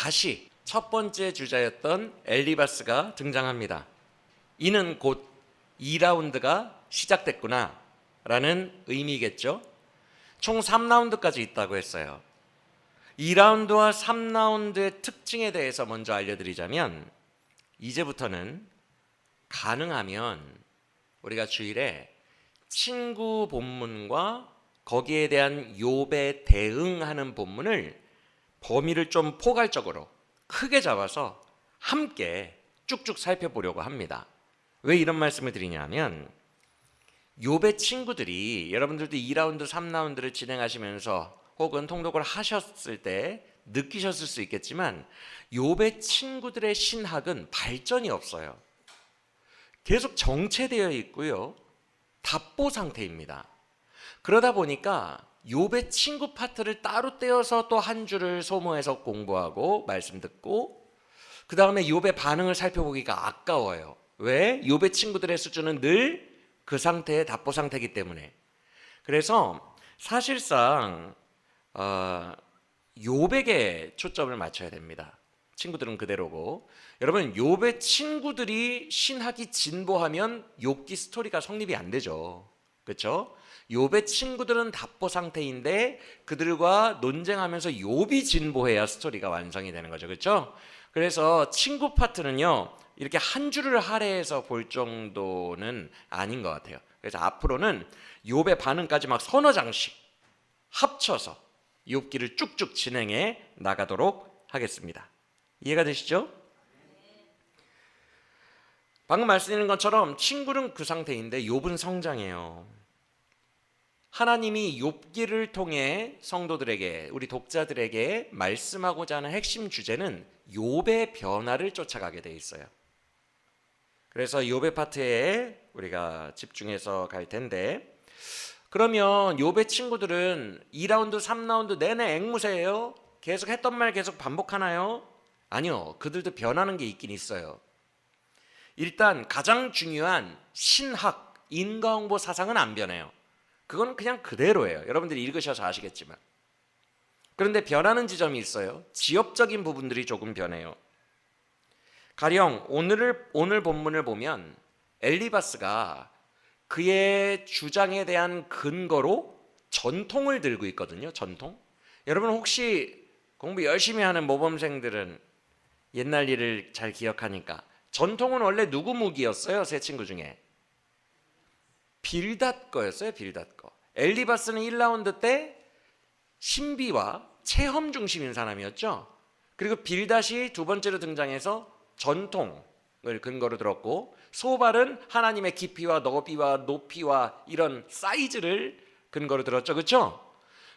다시 첫 번째 주자였던 엘리바스가 등장합니다. 이는 곧 2라운드가 시작됐구나 라는 의미겠죠. 총 3라운드까지 있다고 했어요. 2라운드와 3라운드의 특징에 대해서 먼저 알려드리자면, 이제부터는 가능하면 우리가 주일에 친구 본문과 거기에 대한 욥에 대응하는 본문을 범위를 좀 포괄적으로 크게 잡아서 함께 쭉쭉 살펴보려고 합니다. 왜 이런 말씀을 드리냐면, 욥의 친구들이, 여러분들도 2라운드, 3라운드를 진행하시면서 혹은 통독을 하셨을 때 느끼셨을 수 있겠지만, 욥의 친구들의 신학은 발전이 없어요. 계속 정체되어 있고요, 답보 상태입니다. 그러다 보니까 욥의 친구 파트를 따로 떼어서 또 한 주를 소모해서 공부하고 말씀 듣고, 그 다음에 욥의 반응을 살펴보기가 아까워요. 왜? 욥의 친구들의 수준은 늘 그 상태의 답보 상태이기 때문에. 그래서 사실상 욥에게 초점을 맞춰야 됩니다. 친구들은 그대로고. 여러분, 욥의 친구들이 신학이 진보하면 욥기 스토리가 성립이 안 되죠. 그렇죠? 욥의 친구들은 답보 상태인데 그들과 논쟁하면서 욥이 진보해야 스토리가 완성이 되는 거죠. 그렇죠? 그래서 친구 파트는요, 이렇게 한 줄을 할애해서 볼 정도는 아닌 것 같아요. 그래서 앞으로는 욥의 반응까지 막 서너 장씩 합쳐서 욥기를 쭉쭉 진행해 나가도록 하겠습니다. 이해가 되시죠? 방금 말씀드린 것처럼 친구는 그 상태인데 욥은 성장해요. 하나님이 욥기를 통해 성도들에게, 우리 독자들에게 말씀하고자 하는 핵심 주제는 욥의 변화를 쫓아가게 돼 있어요. 그래서 욥의 파트에 우리가 집중해서 갈 텐데, 그러면 욥의 친구들은 2라운드, 3라운드 내내 앵무새예요? 계속 했던 말 계속 반복하나요? 아니요. 그들도 변하는 게 있긴 있어요. 일단 가장 중요한 신학, 인과응보 사상은 안 변해요. 그건 그냥 그대로예요. 여러분들이 읽으셔서 아시겠지만. 그런데 변하는 지점이 있어요. 지엽적인 부분들이 조금 변해요. 가령 오늘 본문을 보면 엘리바스가 그의 주장에 대한 근거로 전통을 들고 있거든요. 전통. 여러분 혹시 공부 열심히 하는 모범생들은 옛날 일을 잘 기억하니까, 전통은 원래 누구 무기였어요? 세 친구 중에 빌닷 거였어요. 빌닷 거. 엘리바스는 1라운드 때 신비와 체험 중심인 사람이었죠. 그리고 빌닷이 두 번째로 등장해서 전통을 근거로 들었고, 소발은 하나님의 깊이와 너비와 높이와 이런 사이즈를 근거로 들었죠. 그렇죠?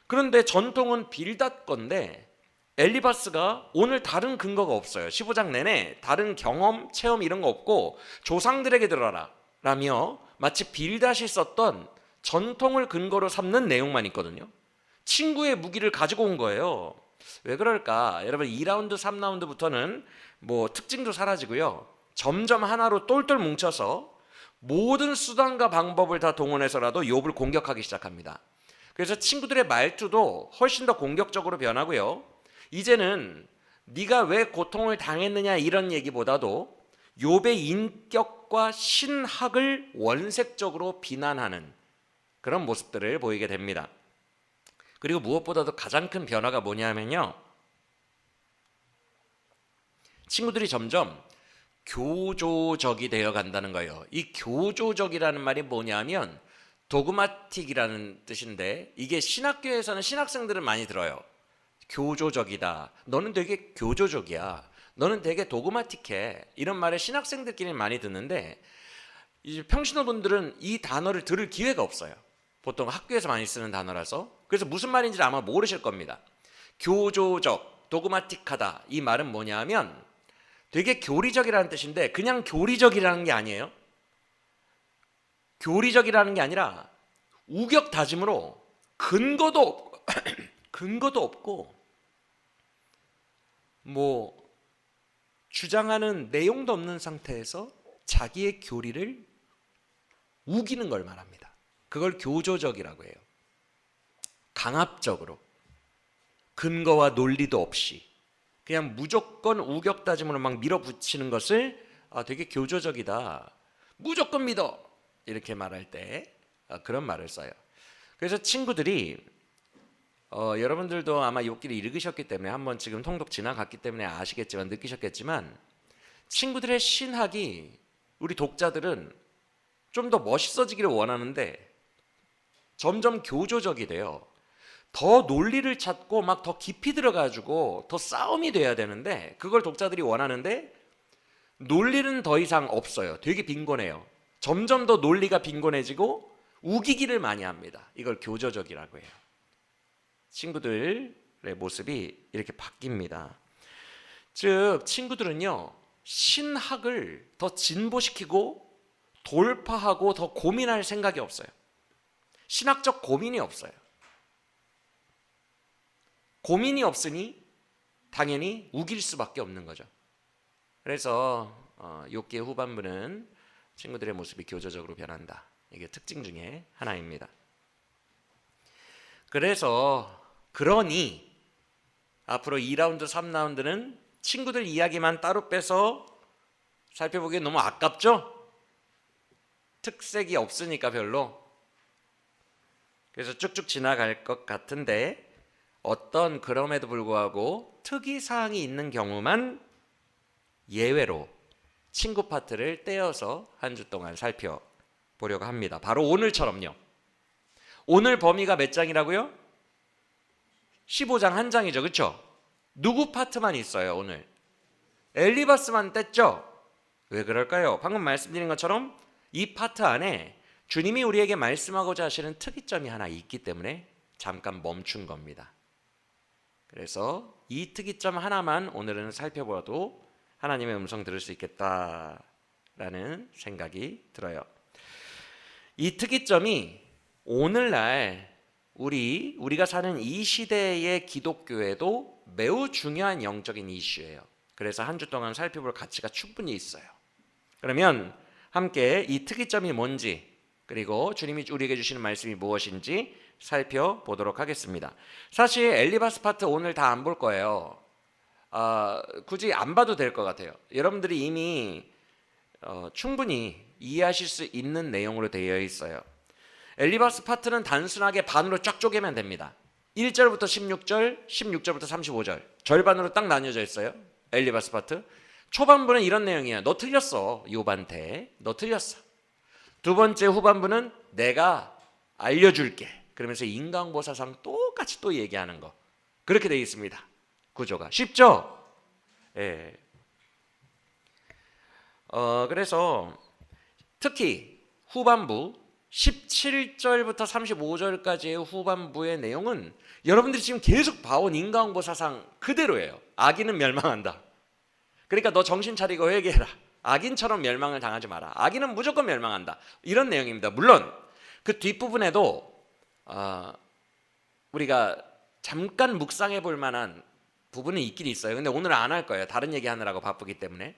그런데 전통은 빌닷 건데 엘리바스가 오늘 다른 근거가 없어요. 15장 내내 다른 경험, 체험 이런 거 없고 조상들에게 들어라 라며 마치 빌닷이 썼던 전통을 근거로 삼는 내용만 있거든요. 친구의 무기를 가지고 온 거예요. 왜 그럴까? 여러분 2라운드, 3라운드부터는 뭐 특징도 사라지고요. 점점 하나로 똘똘 뭉쳐서 모든 수단과 방법을 다 동원해서라도 욥을 공격하기 시작합니다. 그래서 친구들의 말투도 훨씬 더 공격적으로 변하고요. 이제는 네가 왜 고통을 당했느냐 이런 얘기보다도 욥의 인격과 신학을 원색적으로 비난하는 그런 모습들을 보이게 됩니다. 그리고 무엇보다도 가장 큰 변화가 뭐냐면요, 친구들이 점점 교조적이 되어 간다는 거예요. 이 교조적이라는 말이 뭐냐면 도그마틱이라는 뜻인데, 이게 신학교에서는 신학생들은 많이 들어요. 교조적이다. 너는 되게 교조적이야. 너는 되게 도그마틱해. 이런 말을 신학생들끼리 많이 듣는데, 이제 평신호분들은 이 단어를 들을 기회가 없어요. 보통 학교에서 많이 쓰는 단어라서. 그래서 무슨 말인지 아마 모르실 겁니다. 교조적, 도그마틱하다. 이 말은 뭐냐 하면 되게 교리적이라는 뜻인데, 그냥 교리적이라는 게 아니에요. 교리적이라는 게 아니라 우격다짐으로 근거도 없고 근거도 없고 뭐 주장하는 내용도 없는 상태에서 자기의 교리를 우기는 걸 말합니다. 그걸 교조적이라고 해요. 강압적으로 근거와 논리도 없이 그냥 무조건 우격다짐으로 막 밀어붙이는 것을 되게 교조적이다. 무조건 믿어. 이렇게 말할 때 그런 말을 써요. 그래서 친구들이 여러분들도 아마 욥기를 읽으셨기 때문에 한번 지금 통독 지나갔기 때문에 아시겠지만 느끼셨겠지만 친구들의 신학이 우리 독자들은 좀 더 멋있어지기를 원하는데 점점 교조적이 돼요. 더 논리를 찾고 막 더 깊이 들어가지고 더 싸움이 돼야 되는데 그걸 독자들이 원하는데 논리는 더 이상 없어요. 되게 빈곤해요. 점점 더 논리가 빈곤해지고 우기기를 많이 합니다. 이걸 교조적이라고 해요. 친구들의 모습이 이렇게 바뀝니다. 즉 친구들은요 신학을 더 진보시키고 돌파하고 더 고민할 생각이 없어요. 신학적 고민이 없어요. 고민이 없으니 당연히 우길 수밖에 없는 거죠. 그래서 욥기의 후반부는 친구들의 모습이 교조적으로 변한다. 이게 특징 중에 하나입니다. 그러니 앞으로 2라운드, 3라운드는 친구들 이야기만 따로 빼서 살펴보기엔 너무 아깝죠? 특색이 없으니까 별로. 그래서 쭉쭉 지나갈 것 같은데 어떤 그럼에도 불구하고 특이사항이 있는 경우만 예외로 친구 파트를 떼어서 한 주 동안 살펴보려고 합니다. 바로 오늘처럼요. 오늘 범위가 몇 장이라고요? 15장 한 장이죠. 그렇죠? 누구 파트만 있어요 오늘? 엘리바스만 뗐죠? 왜 그럴까요? 방금 말씀드린 것처럼 이 파트 안에 주님이 우리에게 말씀하고자 하시는 특이점이 하나 있기 때문에 잠깐 멈춘 겁니다. 그래서 이 특이점 하나만 오늘은 살펴봐도 하나님의 음성 들을 수 있겠다라는 생각이 들어요. 이 특이점이 오늘날 우리가 사는 이 시대의 기독교에도 매우 중요한 영적인 이슈예요. 그래서 한 주 동안 살펴볼 가치가 충분히 있어요. 그러면 함께 이 특이점이 뭔지 그리고 주님이 우리에게 주시는 말씀이 무엇인지 살펴보도록 하겠습니다. 사실 엘리바스 파트 오늘 다 안 볼 거예요. 굳이 안 봐도 될 것 같아요. 여러분들이 이미 충분히 이해하실 수 있는 내용으로 되어 있어요. 엘리바스 파트는 단순하게 반으로 쫙 쪼개면 됩니다. 1절부터 16절, 16절부터 35절 절반으로 딱 나뉘어져 있어요. 엘리바스 파트 초반부는 이런 내용이에요. 너 틀렸어. 욥한테 너 틀렸어. 두 번째 후반부는 내가 알려줄게. 그러면서 인간보사상 똑같이 또 얘기하는 거. 그렇게 되어 있습니다. 구조가 쉽죠? 예. 그래서 특히 후반부 17절부터 35절까지의 후반부의 내용은 여러분들이 지금 계속 봐온 인간보사상 그대로예요. 악인은 멸망한다. 그러니까 너 정신 차리고 회개해라. 악인처럼 멸망을 당하지 마라. 악인은 무조건 멸망한다. 이런 내용입니다. 물론 그 뒷부분에도 우리가 잠깐 묵상해 볼 만한 부분이 있긴 있어요. 근데 오늘 안 할 거예요. 다른 얘기 하느라고 바쁘기 때문에.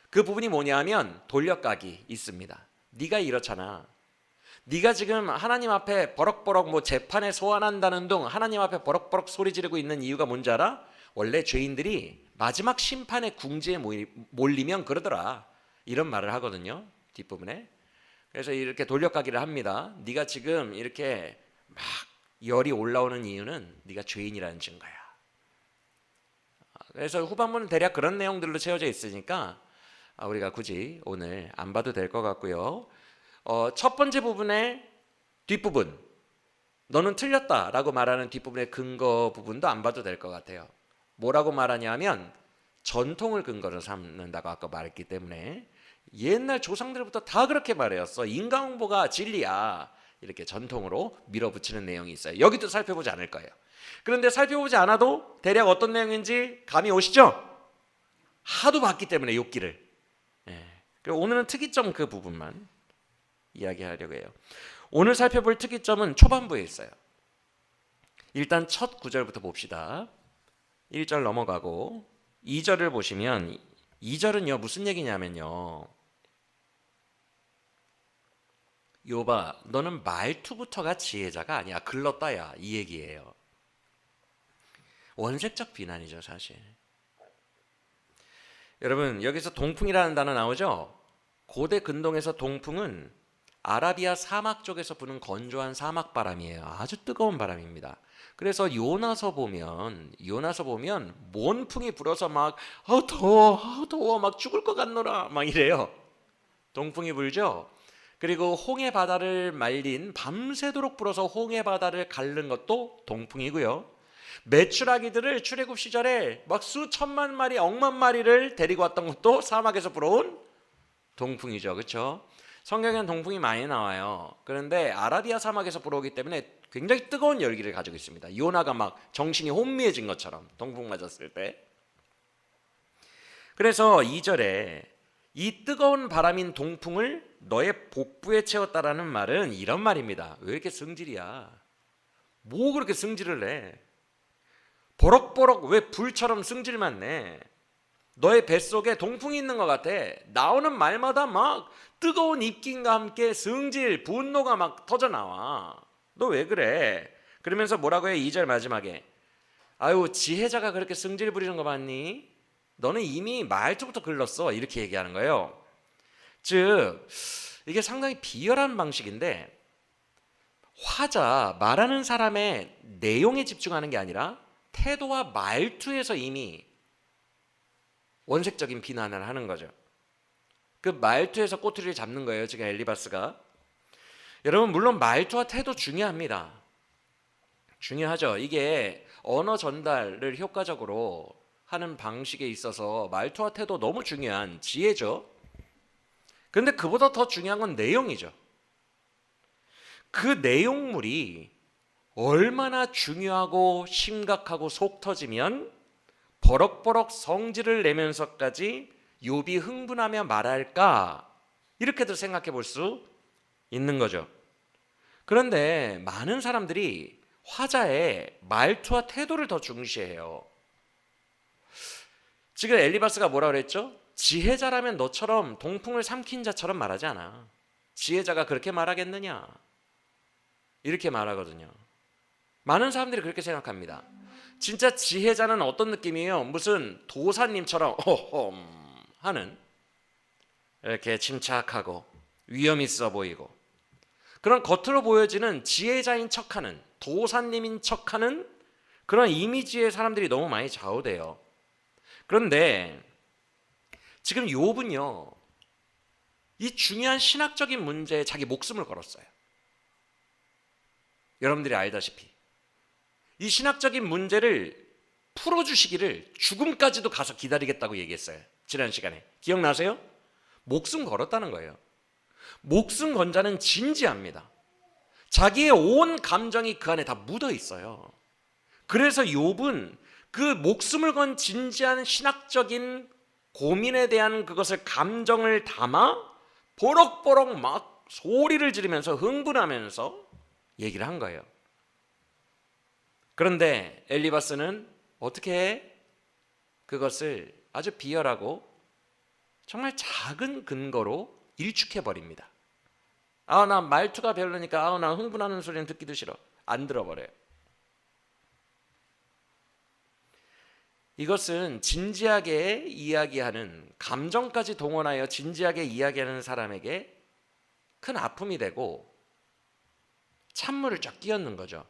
그 부분이 뭐냐면 돌려가기 있습니다. 네가 이렇잖아. 네가 지금 하나님 앞에 버럭버럭 뭐 재판에 소환한다는 둥 하나님 앞에 버럭버럭 소리 지르고 있는 이유가 뭔지 알아? 원래 죄인들이 마지막 심판의 궁지에 몰리면 그러더라. 이런 말을 하거든요. 뒷부분에. 그래서 이렇게 돌려가기를 합니다. 네가 지금 이렇게 막 열이 올라오는 이유는 네가 죄인이라는 증거야. 그래서 후반부는 대략 그런 내용들로 채워져 있으니까 우리가 굳이 오늘 안 봐도 될 것 같고요. 첫 번째 부분의 뒷부분 너는 틀렸다라고 말하는 뒷부분의 근거 부분도 안 봐도 될 것 같아요. 뭐라고 말하냐면 전통을 근거로 삼는다고 아까 말했기 때문에 옛날 조상들부터 다 그렇게 말해왔어. 인간홍보가 진리야. 이렇게 전통으로 밀어붙이는 내용이 있어요. 여기도 살펴보지 않을 거예요. 그런데 살펴보지 않아도 대략 어떤 내용인지 감이 오시죠? 하도 봤기 때문에 욥기를. 그리고 오늘은 특이점 그 부분만 이야기하려고 해요. 오늘 살펴볼 특이점은 초반부에 있어요. 일단 첫 구절부터 봅시다. 1절 넘어가고 2절을 보시면 2절은요 무슨 얘기냐면요. 욥아 너는 말투부터가 지혜자가 아니야. 글렀다야 이 얘기예요. 원색적 비난이죠 사실. 여러분 여기서 동풍이라는 단어 나오죠? 고대 근동에서 동풍은 아라비아 사막 쪽에서 부는 건조한 사막 바람이에요. 아주 뜨거운 바람입니다. 그래서 요나서 보면 몬풍이 불어서 막 더워 막 죽을 것 같노라 막 이래요. 동풍이 불죠. 그리고 홍해 바다를 말린 밤새도록 불어서 홍해 바다를 가른 것도 동풍이고요. 메추라기들을 출애굽 시절에 막 수천만 마리, 억만 마리를 데리고 왔던 것도 사막에서 불어온 동풍이죠. 그렇죠? 성경에는 동풍이 많이 나와요. 그런데 아라비아 사막에서 불어오기 때문에 굉장히 뜨거운 열기를 가지고 있습니다. 요나가 막 정신이 혼미해진 것처럼 동풍 맞았을 때. 그래서 2절에 이 뜨거운 바람인 동풍을 너의 복부에 채웠다라는 말은 이런 말입니다. 왜 이렇게 승질이야? 뭐 그렇게 승질을 내? 버럭버럭 왜 불처럼 승질만 내? 너의 뱃속에 동풍이 있는 것 같아. 나오는 말마다 막 뜨거운 입김과 함께 승질, 분노가 막 터져나와. 너 왜 그래? 그러면서 뭐라고 해? 2절 마지막에 아유 지혜자가 그렇게 승질 부리는 거 봤니? 너는 이미 말투부터 글렀어. 이렇게 얘기하는 거예요. 즉 이게 상당히 비열한 방식인데 화자, 말하는 사람의 내용에 집중하는 게 아니라 태도와 말투에서 이미 원색적인 비난을 하는 거죠. 그 말투에서 꼬투리를 잡는 거예요. 지금 엘리바스가. 여러분 물론 말투와 태도 중요합니다. 중요하죠. 이게 언어 전달을 효과적으로 하는 방식에 있어서 말투와 태도 너무 중요한 지혜죠. 그런데 그보다 더 중요한 건 내용이죠. 그 내용물이 얼마나 중요하고 심각하고 속 터지면 버럭버럭 성질을 내면서까지 욥이 흥분하며 말할까? 이렇게도 생각해 볼 수 있는 거죠. 그런데 많은 사람들이 화자의 말투와 태도를 더 중시해요. 지금 엘리바스가 뭐라 그랬죠? 지혜자라면 너처럼 동풍을 삼킨 자처럼 말하지 않아. 지혜자가 그렇게 말하겠느냐? 이렇게 말하거든요. 많은 사람들이 그렇게 생각합니다. 진짜 지혜자는 어떤 느낌이에요? 무슨 도사님처럼 하는, 이렇게 침착하고 위험 있어 보이고 그런 겉으로 보여지는 지혜자인 척하는, 도사님인 척하는 그런 이미지에 사람들이 너무 많이 좌우돼요. 그런데 지금 욥은요, 이 중요한 신학적인 문제에 자기 목숨을 걸었어요. 여러분들이 알다시피 이 신학적인 문제를 풀어주시기를 죽음까지도 가서 기다리겠다고 얘기했어요. 지난 시간에 기억나세요? 목숨 걸었다는 거예요. 목숨 건 자는 진지합니다. 자기의 온 감정이 그 안에 다 묻어 있어요. 그래서 욥은 그 목숨을 건 진지한 신학적인 고민에 대한 그것을 감정을 담아 버럭버럭 막 소리를 지르면서 흥분하면서 얘기를 한 거예요. 그런데 엘리바스는 어떻게 해? 그것을 아주 비열하고 정말 작은 근거로 일축해 버립니다. 나 말투가 별로니까 나 흥분하는 소리는 듣기도 싫어. 안 들어버려요. 이것은 진지하게 이야기하는, 감정까지 동원하여 진지하게 이야기하는 사람에게 큰 아픔이 되고 찬물을 쫙 끼얹는 거죠.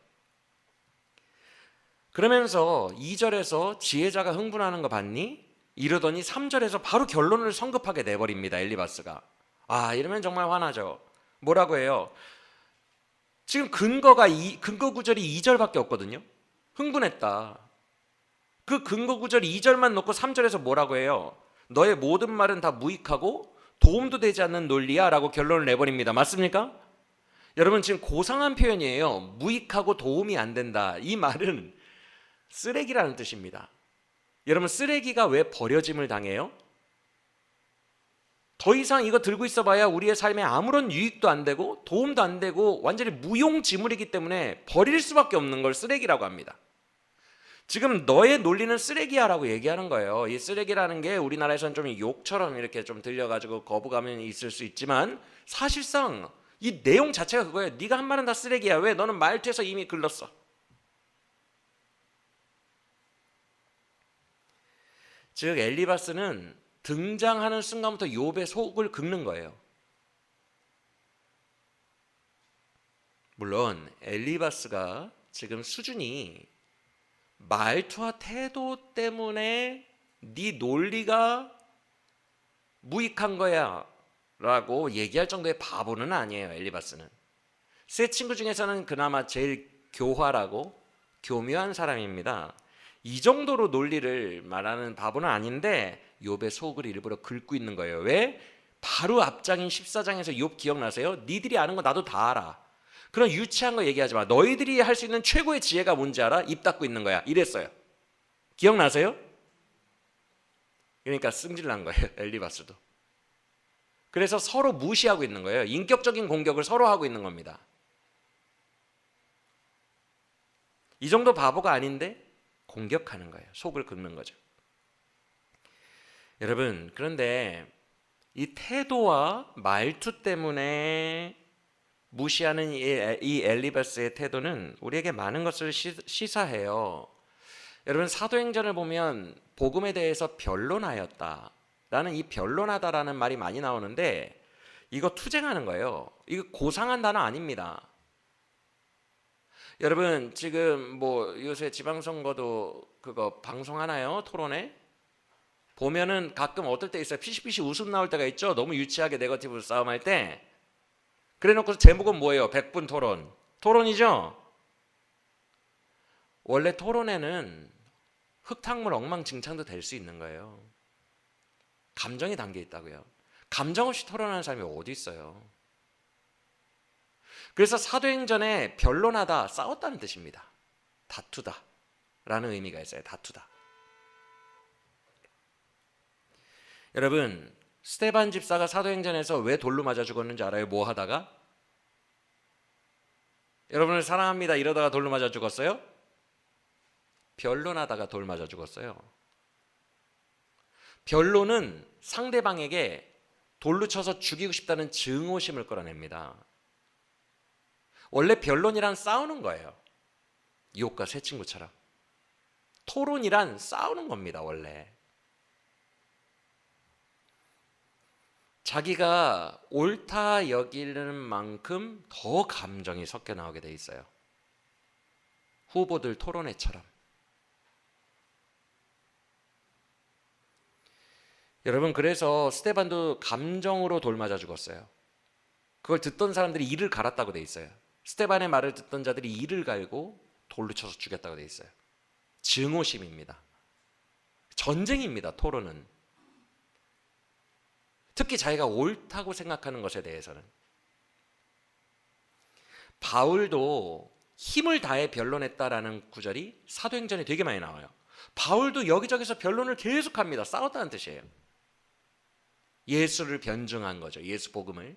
그러면서 2절에서 지혜자가 흥분하는 거 봤니? 이러더니 3절에서 바로 결론을 성급하게 내버립니다. 엘리바스가. 이러면 정말 화나죠. 뭐라고 해요? 지금 근거 구절이 2절밖에 없거든요. 흥분했다. 그 근거 구절 2절만 놓고 3절에서 뭐라고 해요? 너의 모든 말은 다 무익하고 도움도 되지 않는 논리야 라고 결론을 내버립니다. 맞습니까? 여러분 지금 고상한 표현이에요. 무익하고 도움이 안 된다. 이 말은 쓰레기라는 뜻입니다. 여러분 쓰레기가 왜 버려짐을 당해요? 더 이상 이거 들고 있어 봐야 우리의 삶에 아무런 유익도 안 되고 도움도 안 되고 완전히 무용지물이기 때문에 버릴 수밖에 없는 걸 쓰레기라고 합니다. 지금 너의 논리는 쓰레기야 라고 얘기하는 거예요. 이 쓰레기라는 게 우리나라에서는 좀 욕처럼 이렇게 좀 들려가지고 거부감이 있을 수 있지만 사실상 이 내용 자체가 그거예요. 네가 한 말은 다 쓰레기야. 왜? 너는 말투에서 이미 글렀어. 즉 엘리바스는 등장하는 순간부터 욥의 속을 긁는 거예요. 물론 엘리바스가 지금 수준이 말투와 태도 때문에 네 논리가 무익한 거야 라고 얘기할 정도의 바보는 아니에요. 엘리바스는 세 친구 중에서는 그나마 제일 교활하고 교묘한 사람입니다. 이 정도로 논리를 말하는 바보는 아닌데 욥의 속을 일부러 긁고 있는 거예요. 왜? 바로 앞장인 14장에서 욥 기억나세요? 니들이 아는 거 나도 다 알아. 그런 유치한 거 얘기하지 마. 너희들이 할 수 있는 최고의 지혜가 뭔지 알아? 입 닫고 있는 거야. 이랬어요. 기억나세요? 그러니까 승질난 거예요. 엘리바스도. 그래서 서로 무시하고 있는 거예요. 인격적인 공격을 서로 하고 있는 겁니다. 이 정도 바보가 아닌데 공격하는 거예요. 속을 긁는 거죠. 여러분, 그런데 이 태도와 말투 때문에 무시하는 이 엘리바스의 태도는 우리에게 많은 것을 시사해요. 여러분, 사도행전을 보면 복음에 대해서 변론하였다라는 이 변론하다라는 말이 많이 나오는데 이거 투쟁하는 거예요. 이거 고상한 단어 아닙니다. 여러분, 지금 뭐 요새 지방선거도 그거 방송하나요? 토론회? 보면은 가끔 어떨 때 있어요. 피시피시 웃음 나올 때가 있죠. 너무 유치하게 네거티브 싸움할 때. 그래 놓고 제목은 뭐예요? 100분 토론. 토론이죠? 원래 토론에는 흙탕물 엉망진창도 될 수 있는 거예요. 감정이 담겨 있다고요. 감정 없이 토론하는 사람이 어디 있어요? 그래서 사도행전에 변론하다, 싸웠다는 뜻입니다. 다투다 라는 의미가 있어요. 다투다. 여러분, 스데반 집사가 사도행전에서 왜 돌로 맞아 죽었는지 알아요? 뭐 하다가? 여러분을 사랑합니다 이러다가 돌로 맞아 죽었어요? 변론하다가 돌 맞아 죽었어요. 변론은 상대방에게 돌로 쳐서 죽이고 싶다는 증오심을 끌어냅니다. 원래 변론이란 싸우는 거예요. 욥과 세 친구처럼. 토론이란 싸우는 겁니다. 원래. 자기가 옳다 여기는 만큼 더 감정이 섞여 나오게 돼 있어요. 후보들 토론회처럼. 여러분, 그래서 스데반도 감정으로 돌 맞아 죽었어요. 그걸 듣던 사람들이 이를 갈았다고 돼 있어요. 스데반의 말을 듣던 자들이 이를 갈고 돌로 쳐서 죽였다고 돼 있어요. 증오심입니다. 전쟁입니다. 토론은. 특히 자기가 옳다고 생각하는 것에 대해서는. 바울도 힘을 다해 변론했다라는 구절이 사도행전에 되게 많이 나와요. 바울도 여기저기서 변론을 계속합니다. 싸웠다는 뜻이에요. 예수를 변증한 거죠. 예수 복음을.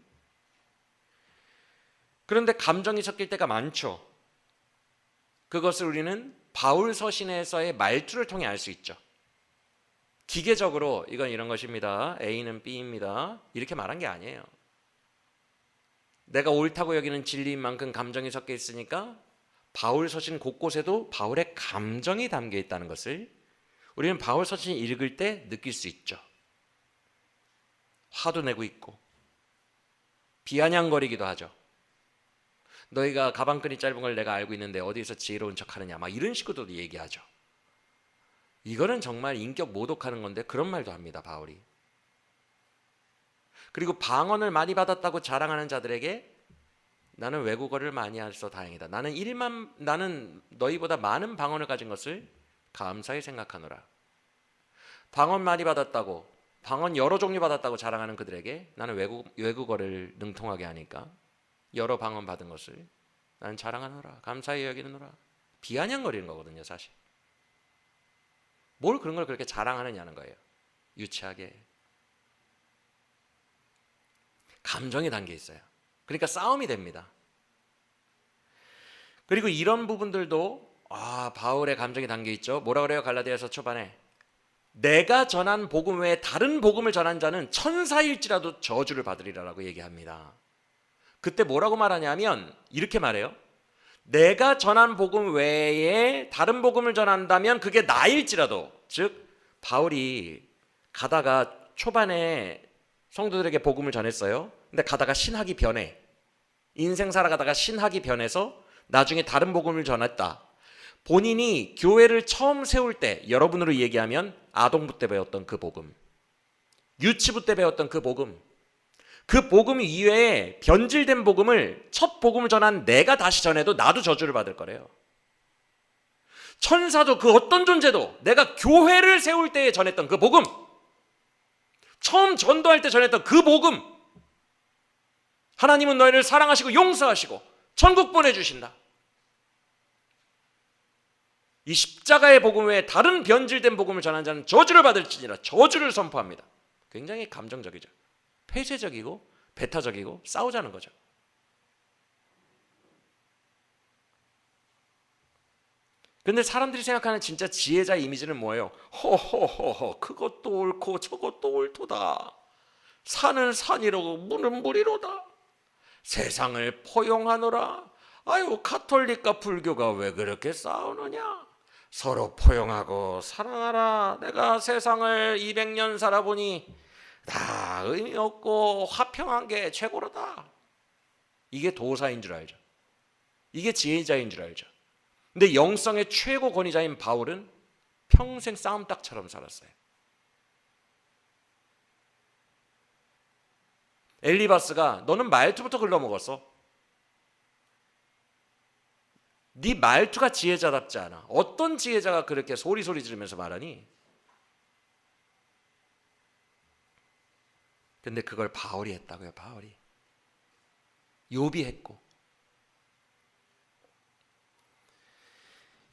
그런데 감정이 섞일 때가 많죠. 그것을 우리는 바울 서신에서의 말투를 통해 알 수 있죠. 기계적으로 이건 이런 것입니다. A는 B입니다. 이렇게 말한 게 아니에요. 내가 옳다고 여기는 진리인 만큼 감정이 섞여 있으니까 바울 서신 곳곳에도 바울의 감정이 담겨 있다는 것을 우리는 바울 서신 읽을 때 느낄 수 있죠. 화도 내고 있고 비아냥거리기도 하죠. 너희가 가방끈이 짧은 걸 내가 알고 있는데 어디서 지혜로운 척하느냐, 막 이런 식으로도 얘기하죠. 이거는 정말 인격 모독하는 건데 그런 말도 합니다. 바울이. 그리고 방언을 많이 받았다고 자랑하는 자들에게 나는 외국어를 많이 해서 다행이다. 나는 너희보다 많은 방언을 가진 것을 감사히 생각하노라. 방언 많이 받았다고, 방언 여러 종류 받았다고 자랑하는 그들에게 나는 외국어를 능통하게 하니까 여러 방언 받은 것을 나는 자랑하노라. 감사히 여기노라. 비아냥거리는 거거든요, 사실. 뭘 그런 걸 그렇게 자랑하느냐는 거예요. 유치하게. 감정이 담겨 있어요. 그러니까 싸움이 됩니다. 그리고 이런 부분들도 바울의 감정이 담겨 있죠. 뭐라 그래요? 갈라디아서 초반에 내가 전한 복음 외에 다른 복음을 전한 자는 천사일지라도 저주를 받으리라라고 얘기합니다. 그때 뭐라고 말하냐면 이렇게 말해요. 내가 전한 복음 외에 다른 복음을 전한다면 그게 나일지라도, 즉 바울이 가다가 초반에 성도들에게 복음을 전했어요. 근데 가다가 신학이 변해. 인생 살아가다가 신학이 변해서 나중에 다른 복음을 전했다. 본인이 교회를 처음 세울 때, 여러분으로 얘기하면 아동부 때 배웠던 그 복음, 유치부 때 배웠던 그 복음 이외에 변질된 복음을, 첫 복음을 전한 내가 다시 전해도 나도 저주를 받을 거래요. 천사도 그 어떤 존재도 내가 교회를 세울 때에 전했던 그 복음, 처음 전도할 때 전했던 그 복음, 하나님은 너희를 사랑하시고 용서하시고 천국 보내주신다. 이 십자가의 복음 외에 다른 변질된 복음을 전한 자는 저주를 받을지니라. 저주를 선포합니다. 굉장히 감정적이죠. 폐쇄적이고 배타적이고 싸우자는 거죠. 근데 사람들이 생각하는 진짜 지혜자 이미지는 뭐예요? 허허허허, 그것도 옳고 저것도 옳도다. 산은 산이로고 물은 물이로다. 세상을 포용하노라. 아유, 가톨릭과 불교가 왜 그렇게 싸우느냐? 서로 포용하고 사랑하라. 내가 세상을 200년 살아보니 다 의미 없고 화평한 게 최고로다. 이게 도사인 줄 알죠. 이게 지혜자인 줄 알죠. 근데 영성의 최고 권위자인 바울은 평생 싸움닭처럼 살았어요. 엘리바스가 너는 말투부터 글러먹었어. 네 말투가 지혜자답지 않아. 어떤 지혜자가 그렇게 소리 지르면서 말하니? 근데 그걸 바울이 했다고요. 바울이. 욥이 했고.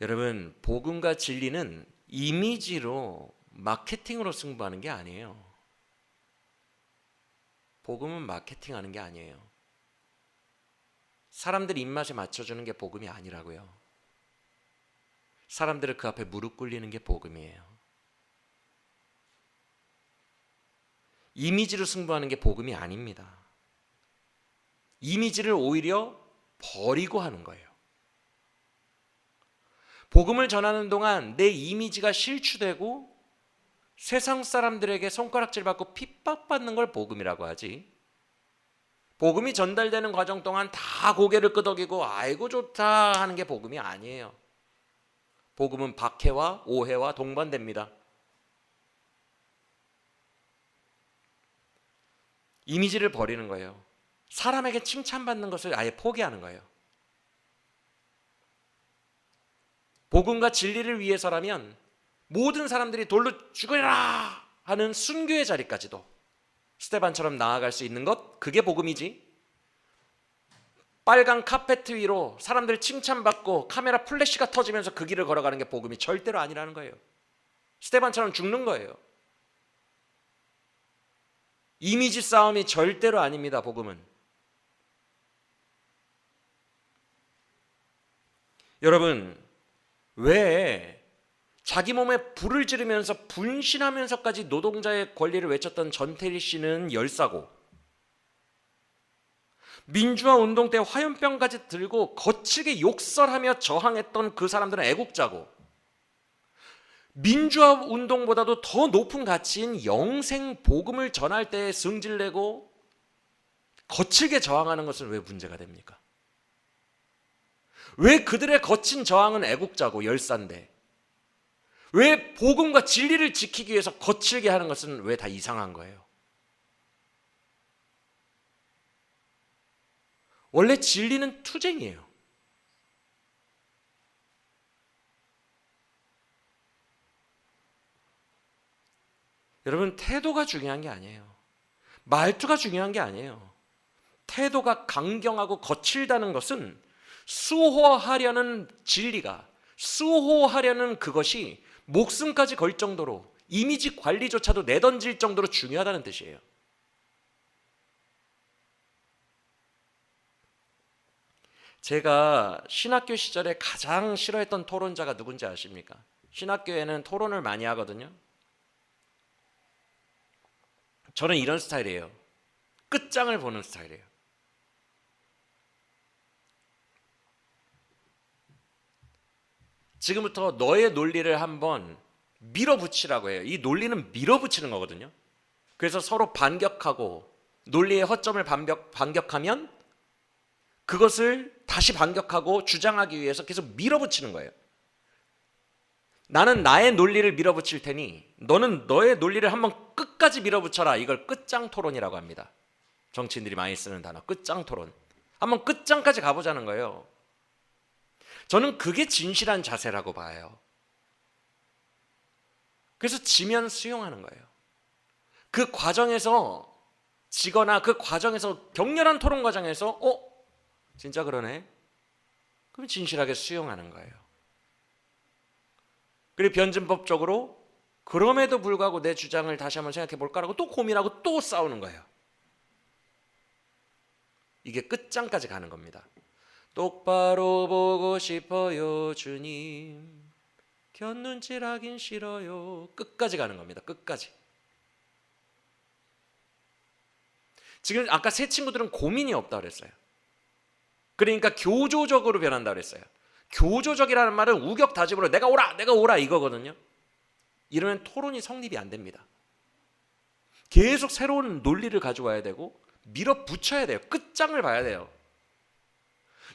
여러분, 복음과 진리는 이미지로, 마케팅으로 승부하는 게 아니에요. 복음은 마케팅하는 게 아니에요. 사람들 입맛에 맞춰주는 게 복음이 아니라고요. 사람들을 그 앞에 무릎 꿇리는 게 복음이에요. 이미지로 승부하는 게 복음이 아닙니다. 이미지를 오히려 버리고 하는 거예요. 복음을 전하는 동안 내 이미지가 실추되고 세상 사람들에게 손가락질 받고 핍박받는 걸 복음이라고 하지, 복음이 전달되는 과정 동안 다 고개를 끄덕이고 아이고 좋다 하는 게 복음이 아니에요. 복음은 박해와 오해와 동반됩니다. 이미지를 버리는 거예요. 사람에게 칭찬받는 것을 아예 포기하는 거예요. 복음과 진리를 위해서라면 모든 사람들이 돌로 죽여라 하는 순교의 자리까지도 스데반처럼 나아갈 수 있는 것, 그게 복음이지. 빨간 카페트 위로 사람들 칭찬받고 카메라 플래시가 터지면서 그 길을 걸어가는 게 복음이 절대로 아니라는 거예요. 스데반처럼 죽는 거예요. 이미지 싸움이 절대로 아닙니다. 복음은. 여러분, 왜 자기 몸에 불을 지르면서 분신하면서까지 노동자의 권리를 외쳤던 전태일 씨는 열사고, 민주화 운동 때 화염병까지 들고 거칠게 욕설하며 저항했던 그 사람들은 애국자고, 민주화 운동보다도 더 높은 가치인 영생 복음을 전할 때 승질내고 거칠게 저항하는 것은 왜 문제가 됩니까? 왜 그들의 거친 저항은 애국자고 열사인데 왜 복음과 진리를 지키기 위해서 거칠게 하는 것은 왜 다 이상한 거예요? 원래 진리는 투쟁이에요. 여러분, 태도가 중요한 게 아니에요. 말투가 중요한 게 아니에요. 태도가 강경하고 거칠다는 것은 수호하려는 진리가, 수호하려는 그것이 목숨까지 걸 정도로, 이미지 관리조차도 내던질 정도로 중요하다는 뜻이에요. 제가 신학교 시절에 가장 싫어했던 토론자가 누군지 아십니까? 신학교에는 토론을 많이 하거든요. 저는 이런 스타일이에요. 끝장을 보는 스타일이에요. 지금부터 너의 논리를 한번 밀어붙이라고 해요. 이 논리는 밀어붙이는 거거든요. 그래서 서로 반격하고 논리의 허점을 반격하면 그것을 다시 반격하고 주장하기 위해서 계속 밀어붙이는 거예요. 나는 나의 논리를 밀어붙일 테니 너는 너의 논리를 한번 끝까지 밀어붙여라. 이걸 끝장 토론이라고 합니다. 정치인들이 많이 쓰는 단어 끝장 토론. 한번 끝장까지 가보자는 거예요. 저는 그게 진실한 자세라고 봐요. 그래서 지면 수용하는 거예요. 그 과정에서 지거나 그 과정에서 격렬한 토론 과정에서 진짜 그러네? 그럼 진실하게 수용하는 거예요. 그리고 변증법적으로 그럼에도 불구하고 내 주장을 다시 한번 생각해 볼까라고 또 고민하고 또 싸우는 거예요. 이게 끝장까지 가는 겁니다. 똑바로 보고 싶어요 주님, 곁눈질하긴 싫어요. 끝까지 가는 겁니다. 끝까지. 지금 아까 세 친구들은 고민이 없다고 그랬어요. 그러니까 교조적으로 변한다고 그랬어요. 교조적이라는 말은 우격다짐으로 내가 오라 이거거든요. 이러면 토론이 성립이 안 됩니다. 계속 새로운 논리를 가져와야 되고 밀어붙여야 돼요. 끝장을 봐야 돼요.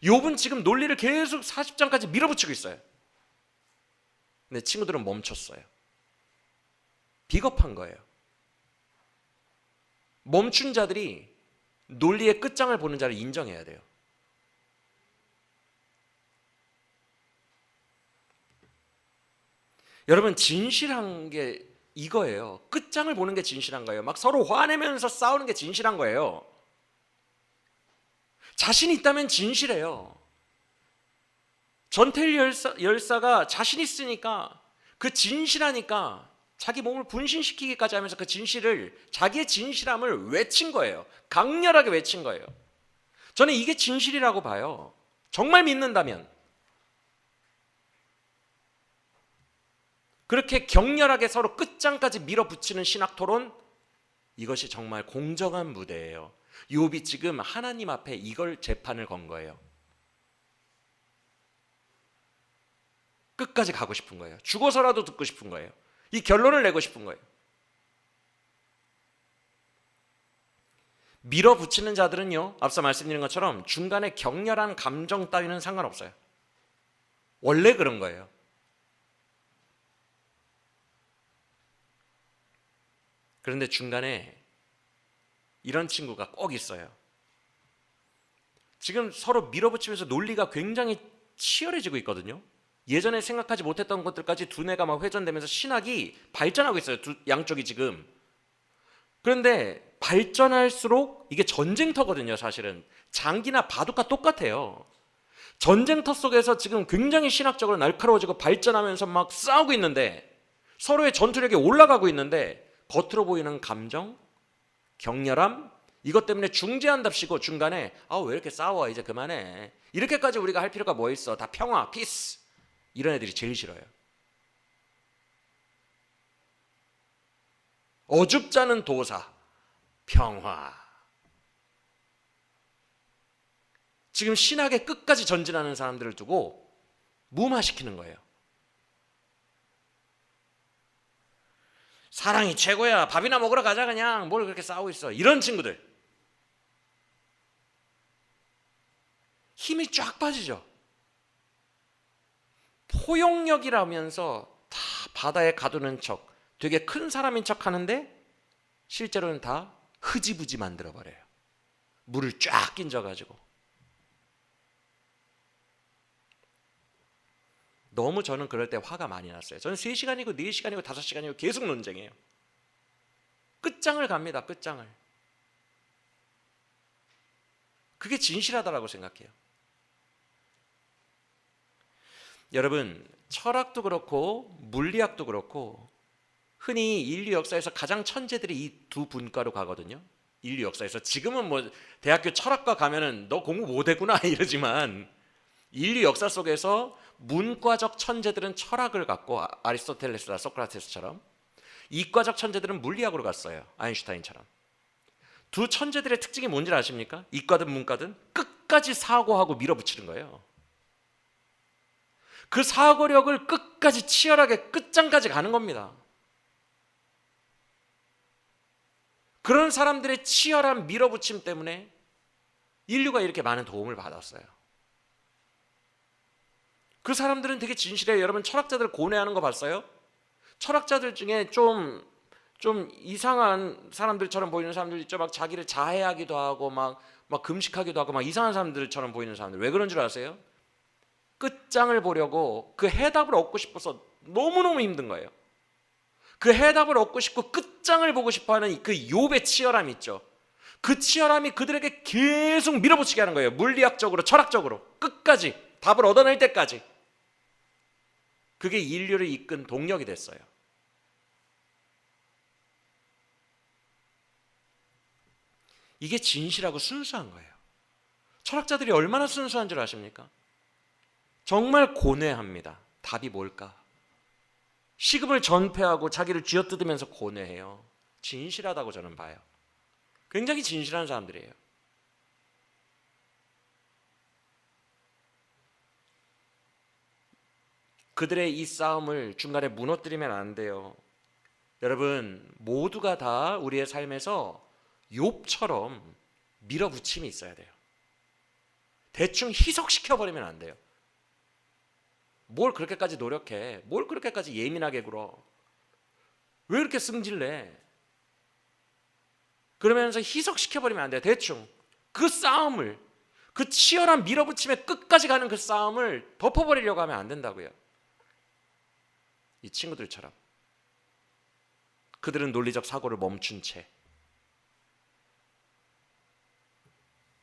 욥은 지금 논리를 계속 40장까지 밀어붙이고 있어요. 근데 친구들은 멈췄어요. 비겁한 거예요. 멈춘 자들이 논리의 끝장을 보는 자를 인정해야 돼요. 여러분, 진실한 게 이거예요. 끝장을 보는 게 진실한 거예요. 막 서로 화내면서 싸우는 게 진실한 거예요. 자신이 있다면 진실해요. 전태일 열사가 자신 있으니까, 그 진실하니까 자기 몸을 분신시키기까지 하면서 그 진실을, 자기의 진실함을 외친 거예요. 강렬하게 외친 거예요. 저는 이게 진실이라고 봐요. 정말 믿는다면. 그렇게 격렬하게 서로 끝장까지 밀어붙이는 신학토론, 이것이 정말 공정한 무대예요. 욥이 지금 하나님 앞에 이걸 재판을 건 거예요. 끝까지 가고 싶은 거예요. 죽어서라도 듣고 싶은 거예요. 이 결론을 내고 싶은 거예요. 밀어붙이는 자들은요, 앞서 말씀드린 것처럼 중간에 격렬한 감정 따위는 상관없어요. 원래 그런 거예요. 그런데 중간에 이런 친구가 꼭 있어요. 지금 서로 밀어붙이면서 논리가 굉장히 치열해지고 있거든요. 예전에 생각하지 못했던 것들까지 두뇌가 막 회전되면서 신학이 발전하고 있어요. 양쪽이 지금. 그런데 발전할수록 이게 전쟁터거든요. 사실은 장기나 바둑과 똑같아요. 전쟁터 속에서 지금 굉장히 신학적으로 날카로워지고 발전하면서 막 싸우고 있는데, 서로의 전투력이 올라가고 있는데, 겉으로 보이는 감정, 격렬함, 이것 때문에 중재한답시고 중간에 왜 이렇게 싸워, 이제 그만해, 이렇게까지 우리가 할 필요가 뭐 있어, 다 평화, 피스, 이런 애들이 제일 싫어요. 어줍잖은 도사, 평화. 지금 신학의 끝까지 전진하는 사람들을 두고 무마시키는 거예요. 사랑이 최고야, 밥이나 먹으러 가자, 그냥 뭘 그렇게 싸우고 있어, 이런 친구들 힘이 쫙 빠지죠. 포용력이라면서 다 바다에 가두는 척, 되게 큰 사람인 척 하는데 실제로는 다 흐지부지 만들어버려요. 물을 쫙 끼얹어가지고. 너무 저는 그럴 때 화가 많이 났어요. 저는 3시간이고 4시간이고 5시간이고 계속 논쟁해요. 끝장을 갑니다. 끝장을. 그게 진실하다라고 생각해요. 여러분, 철학도 그렇고 물리학도 그렇고 흔히 인류 역사에서 가장 천재들이 이 두 분과로 가거든요. 인류 역사에서. 지금은 뭐 대학교 철학과 가면은 너 공부 못했구나 이러지만, 인류 역사 속에서 문과적 천재들은 철학을 갖고, 아리스토텔레스나 소크라테스처럼, 이과적 천재들은 물리학으로 갔어요. 아인슈타인처럼. 두 천재들의 특징이 뭔지 아십니까? 이과든 문과든 끝까지 사고하고 밀어붙이는 거예요. 그 사고력을 끝까지 치열하게 끝장까지 가는 겁니다. 그런 사람들의 치열한 밀어붙임 때문에 인류가 이렇게 많은 도움을 받았어요. 그 사람들은 되게 진실해요. 여러분 철학자들 고뇌하는 거 봤어요? 철학자들 중에 좀 이상한 사람들처럼 보이는 사람들 있죠. 막 자기를 자해하기도 하고 막 금식하기도 하고 막 이상한 사람들처럼 보이는 사람들. 왜 그런 줄 아세요? 끝장을 보려고 그 해답을 얻고 싶어서 너무너무 힘든 거예요. 그 해답을 얻고 싶고 끝장을 보고 싶어하는 그 욥의 치열함이 있죠. 그 치열함이 그들에게 계속 밀어붙이게 하는 거예요. 물리학적으로, 철학적으로 끝까지 답을 얻어낼 때까지. 그게 인류를 이끈 동력이 됐어요. 이게 진실하고 순수한 거예요. 철학자들이 얼마나 순수한 줄 아십니까? 정말 고뇌합니다. 답이 뭘까? 식음을 전폐하고 자기를 쥐어뜯으면서 고뇌해요. 진실하다고 저는 봐요. 굉장히 진실한 사람들이에요. 그들의 이 싸움을 중간에 무너뜨리면 안 돼요. 여러분 모두가 다 우리의 삶에서 욥처럼 밀어붙임이 있어야 돼요. 대충 희석시켜버리면 안 돼요. 뭘 그렇게까지 노력해? 뭘 그렇게까지 예민하게 굴어? 왜 이렇게 승질내? 그러면서 희석시켜버리면 안 돼요. 대충 그 싸움을, 그 치열한 밀어붙임의 끝까지 가는 그 싸움을 덮어버리려고 하면 안 된다고요. 이 친구들처럼 그들은 논리적 사고를 멈춘 채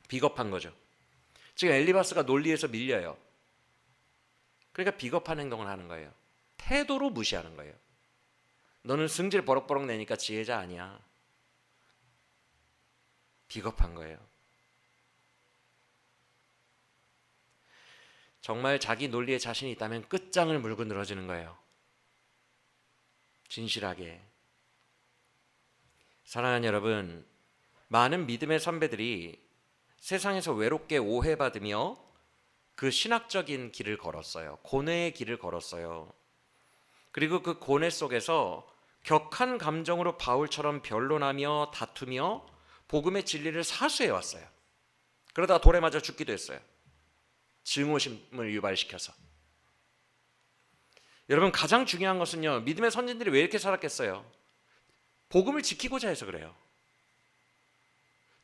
비겁한 거죠. 지금 엘리바스가 논리에서 밀려요. 그러니까 비겁한 행동을 하는 거예요. 태도로 무시하는 거예요. 너는 승질 버럭버럭 내니까 지혜자 아니야. 비겁한 거예요. 정말 자기 논리에 자신이 있다면 끝장을 물고 늘어지는 거예요. 진실하게. 사랑하는 여러분, 많은 믿음의 선배들이 세상에서 외롭게 오해받으며 그 신학적인 길을 걸었어요. 고뇌의 길을 걸었어요. 그리고 그 고뇌 속에서 격한 감정으로 바울처럼 변론하며 다투며 복음의 진리를 사수해 왔어요. 그러다가 돌에 맞아 죽기도 했어요. 증오심을 유발시켜서. 여러분 가장 중요한 것은요, 믿음의 선진들이 왜 이렇게 살았겠어요? 복음을 지키고자 해서 그래요.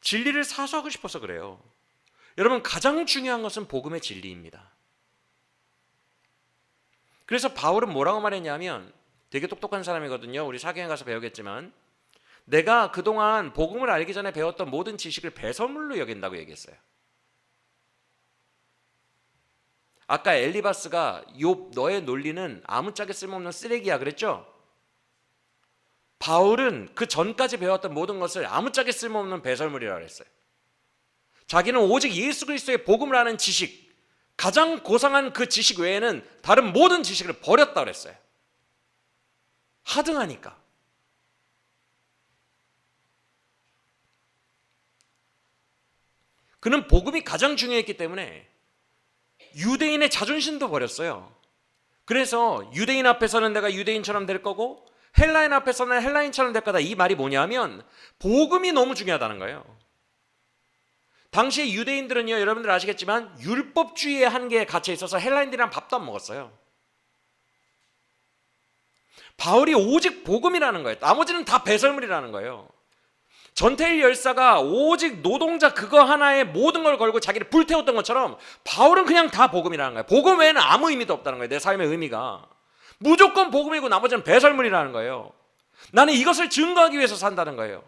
진리를 사수하고 싶어서 그래요. 여러분 가장 중요한 것은 복음의 진리입니다. 그래서 바울은 뭐라고 말했냐면, 되게 똑똑한 사람이거든요. 우리 사경에 가서 배우겠지만, 내가 그동안 복음을 알기 전에 배웠던 모든 지식을 배설물로 여긴다고 얘기했어요. 아까 엘리바스가 욥 너의 논리는 아무짝에 쓸모없는 쓰레기야 그랬죠? 바울은 그 전까지 배웠던 모든 것을 아무짝에 쓸모없는 배설물이라고 했어요. 자기는 오직 예수 그리스도의 복음을 아는 지식, 가장 고상한 그 지식 외에는 다른 모든 지식을 버렸다고 그랬어요. 하등하니까. 그는 복음이 가장 중요했기 때문에 유대인의 자존심도 버렸어요. 그래서 유대인 앞에서는 내가 유대인처럼 될 거고 헬라인 앞에서는 헬라인처럼 될 거다. 이 말이 뭐냐면 복음이 너무 중요하다는 거예요. 당시에 유대인들은요, 여러분들 아시겠지만 율법주의의 한계에 갇혀 있어서 헬라인들이랑 밥도 안 먹었어요. 바울이 오직 복음이라는 거예요. 나머지는 다 배설물이라는 거예요. 전태일 열사가 오직 노동자 그거 하나에 모든 걸 걸고 자기를 불태웠던 것처럼 바울은 그냥 다 복음이라는 거예요. 복음 외에는 아무 의미도 없다는 거예요. 내 삶의 의미가 무조건 복음이고 나머지는 배설물이라는 거예요. 나는 이것을 증거하기 위해서 산다는 거예요.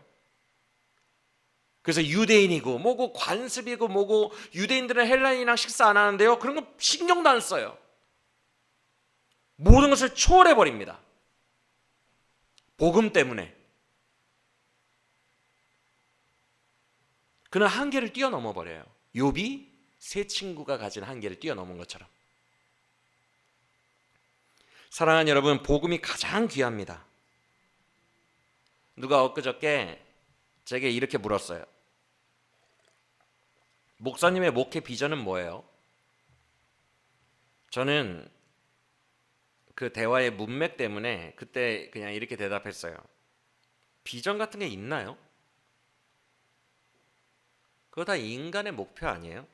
그래서 유대인이고 뭐고 관습이고 뭐고, 유대인들은 헬라인이랑 식사 안 하는데요, 그런 거 신경도 안 써요. 모든 것을 초월해버립니다. 복음 때문에. 그는 한계를 뛰어넘어 버려요. 욥이 세 친구가 가진 한계를 뛰어넘은 것처럼. 사랑하는 여러분, 복음이 가장 귀합니다. 누가 엊그저께 제게 이렇게 물었어요. 목사님의 목회 비전은 뭐예요? 저는 그 대화의 문맥 때문에 그때 그냥 이렇게 대답했어요. 비전 같은 게 있나요? 그거 다 인간의 목표 아니에요?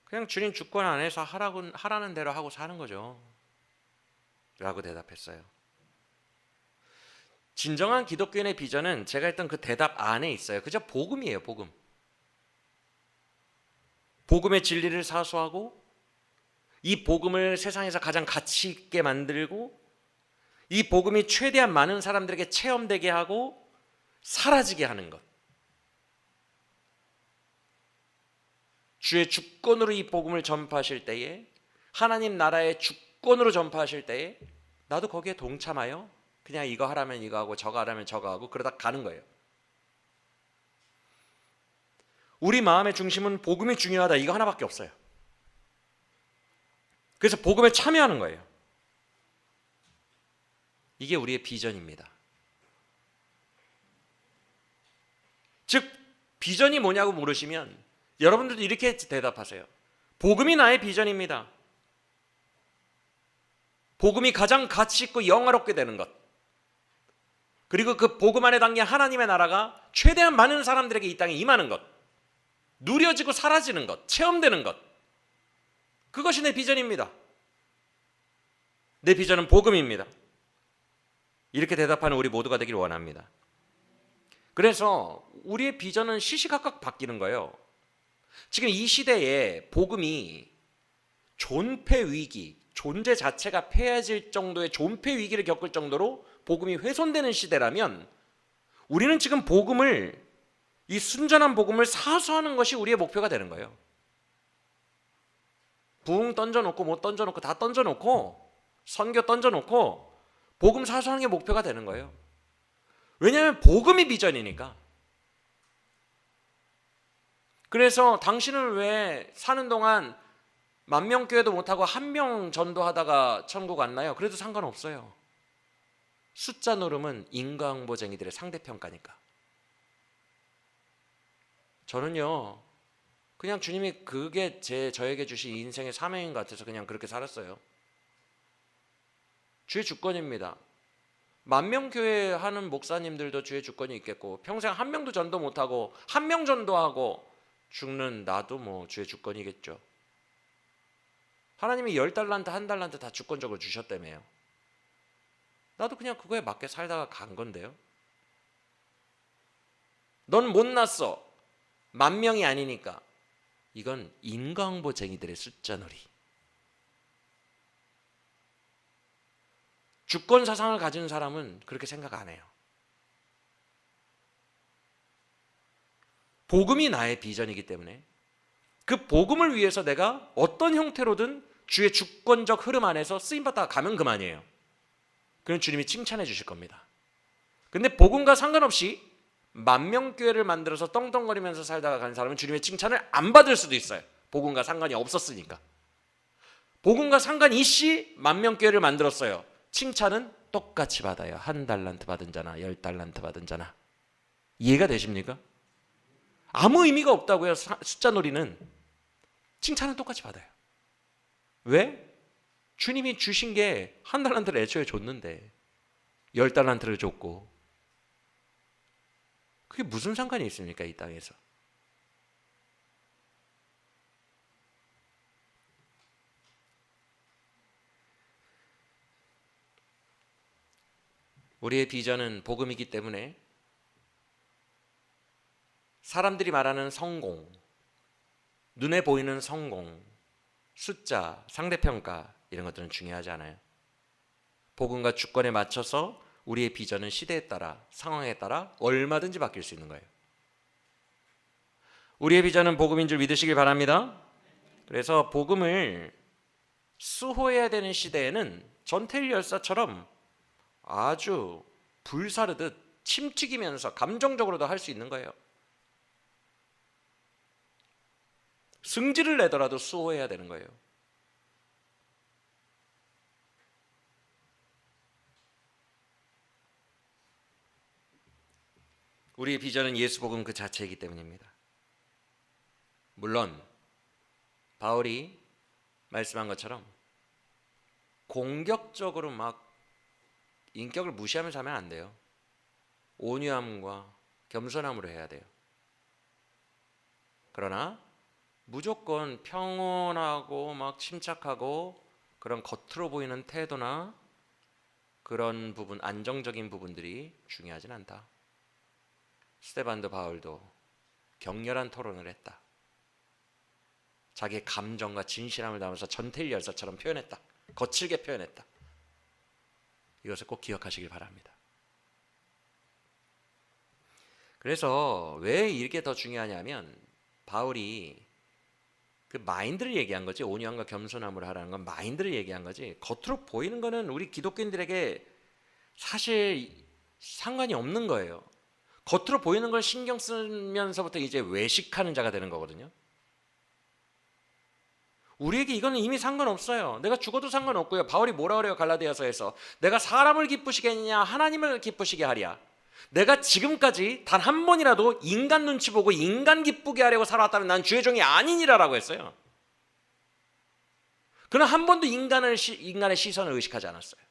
그냥 주님 주권 안에서 하라는 대로 하고 사는 거죠. 라고 대답했어요. 진정한 기독교인의 비전은 제가 했던 그 대답 안에 있어요. 그저 복음이에요, 복음. 복음의 진리를 사수하고 이 복음을 세상에서 가장 가치 있게 만들고 이 복음이 최대한 많은 사람들에게 체험되게 하고 사라지게 하는 것. 주의 주권으로 이 복음을 전파하실 때에, 하나님 나라의 주권으로 전파하실 때에 나도 거기에 동참하여 그냥 이거 하라면 이거 하고 저거 하라면 저거 하고 그러다 가는 거예요. 우리 마음의 중심은 복음이 중요하다 이거 하나밖에 없어요. 그래서 복음에 참여하는 거예요. 이게 우리의 비전입니다. 즉 비전이 뭐냐고 물으시면 여러분들도 이렇게 대답하세요. 복음이 나의 비전입니다. 복음이 가장 가치 있고 영화롭게 되는 것, 그리고 그 복음 안에 담긴 하나님의 나라가 최대한 많은 사람들에게 이 땅에 임하는 것, 누려지고 사라지는 것, 체험되는 것, 그것이 내 비전입니다. 내 비전은 복음입니다. 이렇게 대답하는 우리 모두가 되기를 원합니다. 그래서 우리의 비전은 시시각각 바뀌는 거예요. 지금 이 시대에 복음이 존폐 위기, 존재 자체가 폐해질 정도의 존폐 위기를 겪을 정도로 복음이 훼손되는 시대라면 우리는 지금 복음을, 이 순전한 복음을 사수하는 것이 우리의 목표가 되는 거예요. 부흥 던져놓고 못 던져놓고 다 던져놓고 선교 던져놓고 복음 사수하는 게 목표가 되는 거예요. 왜냐하면 복음이 비전이니까. 그래서 당신은 왜 사는 동안 10,000명 교회도 못하고 1명 전도하다가 천국 안 나요? 그래도 상관없어요. 숫자 노름은 인과응보쟁이들의 상대평가니까. 저는요 그냥 주님이 그게 저에게 주신 인생의 사명인 것 같아서 그냥 그렇게 살았어요. 주의 주권입니다. 10,000명 교회 하는 목사님들도 주의 주권이 있겠고, 평생 1명도 전도 못하고 1명 전도하고 죽는 나도 뭐 주의 주권이겠죠. 하나님이 10달란트 1달란트 다 주권적으로 주셨다며요. 나도 그냥 그거에 맞게 살다가 간 건데요. 넌 못났어. 10,000명이 아니니까. 이건 인과응보쟁이들의 숫자놀이. 주권 사상을 가진 사람은 그렇게 생각 안 해요. 복음이 나의 비전이기 때문에 그 복음을 위해서 내가 어떤 형태로든 주의 주권적 흐름 안에서 쓰임받다가 가면 그만이에요. 그럼 주님이 칭찬해 주실 겁니다. 근데 복음과 상관없이 10,000명 교회를 만들어서 떵떵거리면서 살다가 간 사람은 주님의 칭찬을 안 받을 수도 있어요. 복음과 상관이 없었으니까. 복음과 상관이 있이 10,000명 교회를 만들었어요. 칭찬은 똑같이 받아요. 1달란트 받은 자나 10달란트 받은 자나. 이해가 되십니까? 아무 의미가 없다고요. 숫자 놀이는. 칭찬은 똑같이 받아요. 왜? 주님이 주신 게 1달란트를 애초에 줬는데 10달란트를 줬고, 그게 무슨 상관이 있습니까? 이 땅에서. 우리의 비전은 복음이기 때문에 사람들이 말하는 성공, 눈에 보이는 성공, 숫자, 상대평가 이런 것들은 중요하지 않아요. 복음과 주권에 맞춰서 우리의 비전은 시대에 따라, 상황에 따라 얼마든지 바뀔 수 있는 거예요. 우리의 비전은 복음인 줄 믿으시길 바랍니다. 그래서 복음을 수호해야 되는 시대에는 전태일 열사처럼 아주 불사르듯 침튀기면서 감정적으로도 할 수 있는 거예요. 승질을 내더라도 수호해야 되는 거예요. 우리의 비전은 예수 복음 그 자체이기 때문입니다. 물론 바울이 말씀한 것처럼 공격적으로 막 인격을 무시하면서 하면 안 돼요. 온유함과 겸손함으로 해야 돼요. 그러나 무조건 평온하고 막 침착하고 그런 겉으로 보이는 태도나 그런 부분, 안정적인 부분들이 중요하진 않다. 스테반도 바울도 격렬한 토론을 했다. 자기의 감정과 진실함을 담아서 전태일 열사처럼 표현했다. 거칠게 표현했다. 이것을 꼭 기억하시길 바랍니다. 그래서 왜 이게 더 중요하냐면 바울이 그 마인드를 얘기한 거지. 온유함과 겸손함으로 하라는 건 마인드를 얘기한 거지. 겉으로 보이는 거는 우리 기독교인들에게 사실 상관이 없는 거예요. 겉으로 보이는 걸 신경 쓰면서부터 이제 외식하는 자가 되는 거거든요. 우리에게 이거는 이미 상관없어요. 내가 죽어도 상관없고요. 바울이 뭐라 그래요? 갈라디아서에서 내가 사람을 기쁘시게 하느냐 하나님을 기쁘시게 하랴. 내가 지금까지 단 한 번이라도 인간 눈치 보고 인간 기쁘게 하려고 살아왔다면 난 주의 종이 아니니라라고 했어요. 그는 한 번도 인간의 시선을 의식하지 않았어요.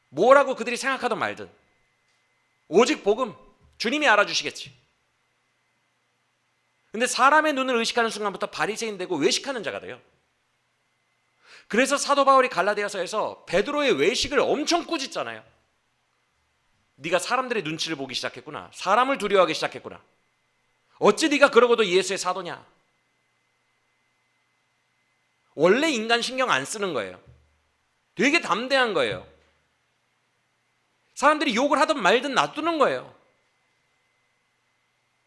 뭐라고 그들이 생각하든 말든 오직 복음, 주님이 알아주시겠지. 근데 사람의 눈을 의식하는 순간부터 바리새인 되고 외식하는 자가 돼요. 그래서 사도 바울이 갈라디아서에서 베드로의 외식을 엄청 꾸짖잖아요. 네가 사람들의 눈치를 보기 시작했구나. 사람을 두려워하기 시작했구나. 어찌 네가 그러고도 예수의 사도냐. 원래 인간 신경 안 쓰는 거예요. 되게 담대한 거예요. 사람들이 욕을 하든 말든 놔두는 거예요.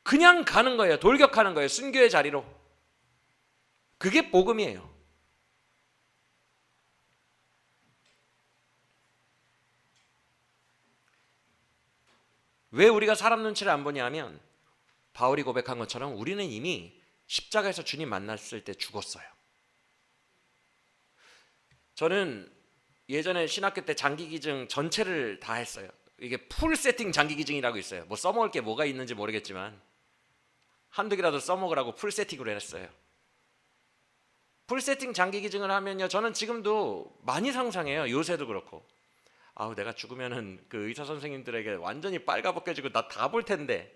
그냥 가는 거예요. 돌격하는 거예요. 순교의 자리로. 그게 복음이에요. 왜 우리가 사람 눈치를 안 보냐 하면 바울이 고백한 것처럼 우리는 이미 십자가에서 주님 만났을 때 죽었어요. 저는 예전에 신학교 때 장기기증 전체를 다 했어요. 이게 풀 세팅 장기기증이라고 있어요. 뭐 써먹을 게 뭐가 있는지 모르겠지만 한두 개라도 써먹으라고 풀 세팅으로 했어요. 풀 세팅 장기기증을 하면요, 저는 지금도 많이 상상해요. 요새도 그렇고. 아우, 내가 죽으면은 그 의사 선생님들에게 완전히 빨가벗겨지고 나 다 볼 텐데.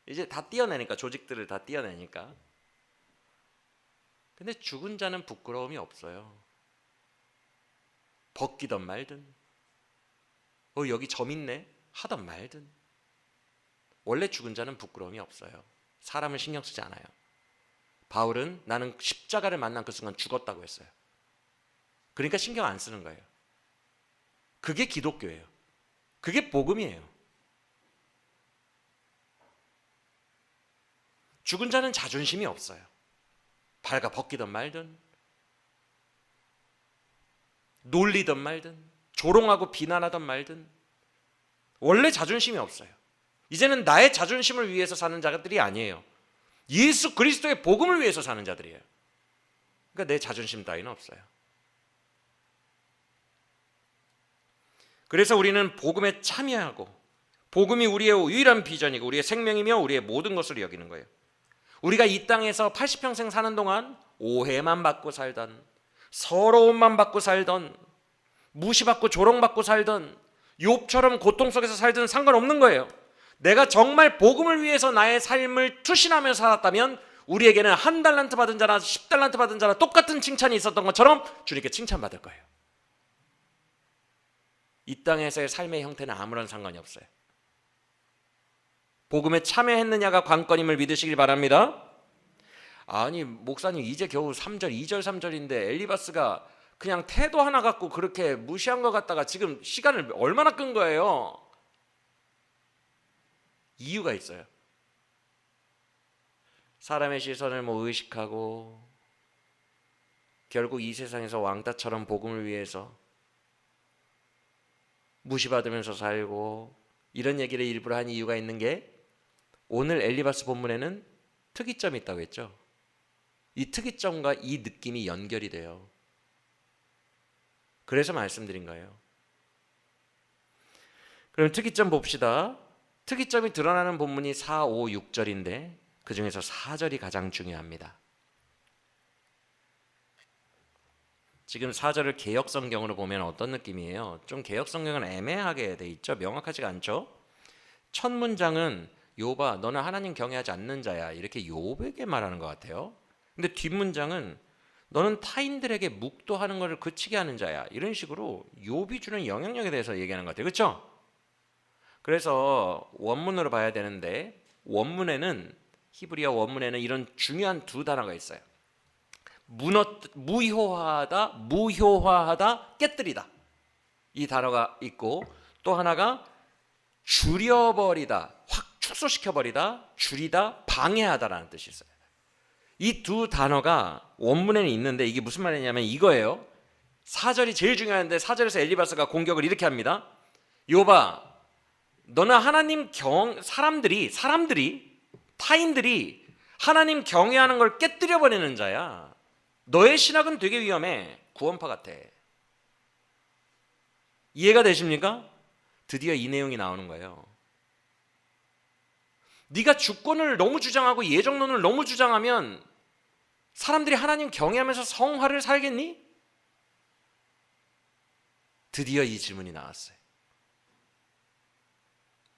이제 다 떼어내니까, 조직들을 다 떼어내니까. 근데 죽은 자는 부끄러움이 없어요. 벗기던 말든 여기 점 있네 하던 말든 원래 죽은 자는 부끄러움이 없어요. 사람을 신경 쓰지 않아요. 바울은 나는 십자가를 만난 그 순간 죽었다고 했어요. 그러니까 신경 안 쓰는 거예요. 그게 기독교예요. 그게 복음이에요. 죽은 자는 자존심이 없어요. 발가 벗기던 말든 놀리던 말든 조롱하고 비난하던 말든 원래 자존심이 없어요. 이제는 나의 자존심을 위해서 사는 자들이 아니에요. 예수 그리스도의 복음을 위해서 사는 자들이에요. 그러니까 내 자존심 따위는 없어요. 그래서 우리는 복음에 참여하고 복음이 우리의 유일한 비전이고 우리의 생명이며 우리의 모든 것을 여기는 거예요. 우리가 이 땅에서 80평생 사는 동안 오해만 받고 살던, 서러움만 받고 살던, 무시받고 조롱받고 살던, 욥처럼 고통 속에서 살든 상관없는 거예요. 내가 정말 복음을 위해서 나의 삶을 투신하며 살았다면 우리에게는 1달란트 받은 자나 10달란트 받은 자나 똑같은 칭찬이 있었던 것처럼 주님께 칭찬받을 거예요. 이 땅에서의 삶의 형태는 아무런 상관이 없어요. 복음에 참여했느냐가 관건임을 믿으시길 바랍니다. 아니 목사님 이제 겨우 3절 2절 3절인데 엘리바스가 그냥 태도 하나 갖고 그렇게 무시한 것 같다가 지금 시간을 얼마나 끈 거예요? 이유가 있어요. 사람의 시선을 의식하고 결국 이 세상에서 왕따처럼 복음을 위해서 무시받으면서 살고 이런 얘기를 일부러 한 이유가 있는 게 오늘 엘리바스 본문에는 특이점이 있다고 했죠. 이 특이점과 이 느낌이 연결이 돼요. 그래서 말씀드린 거예요. 그럼 특이점 봅시다. 특이점이 드러나는 본문이 4, 5, 6절인데 그 중에서 4절이 가장 중요합니다. 지금 4절을 개역성경으로 보면 어떤 느낌이에요? 좀 개역성경은 애매하게 돼 있죠. 명확하지가 않죠. 첫 문장은 욥아 너는 하나님 경외하지 않는 자야 이렇게 욥에게 말하는 것 같아요. 근데 뒷문장은 너는 타인들에게 묵도하는 것을 그치게 하는 자야 이런 식으로 욥이 주는 영향력에 대해서 얘기하는 것 같아요. 그렇죠? 그래서 원문으로 봐야 되는데 원문에는 히브리어 원문에는 이런 중요한 두 단어가 있어요. 무효화하다, 무효화하다, 깨뜨리다 이 단어가 있고 또 하나가 줄여버리다, 확 축소시켜버리다, 줄이다, 방해하다라는 뜻이 있어요. 이 두 단어가 원문에는 있는데 이게 무슨 말이냐면 이거예요. 4절이 제일 중요한데 4절에서 엘리바스가 공격을 이렇게 합니다. 욥아 너는 하나님 사람들이 타인들이 하나님 경외하는 걸 깨뜨려 버리는 자야. 너의 신학은 되게 위험해. 구원파 같아. 이해가 되십니까? 드디어 이 내용이 나오는 거예요. 네가 주권을 너무 주장하고 예정론을 너무 주장하면 사람들이 하나님 경외하면서 성화를 살겠니? 드디어 이 질문이 나왔어요.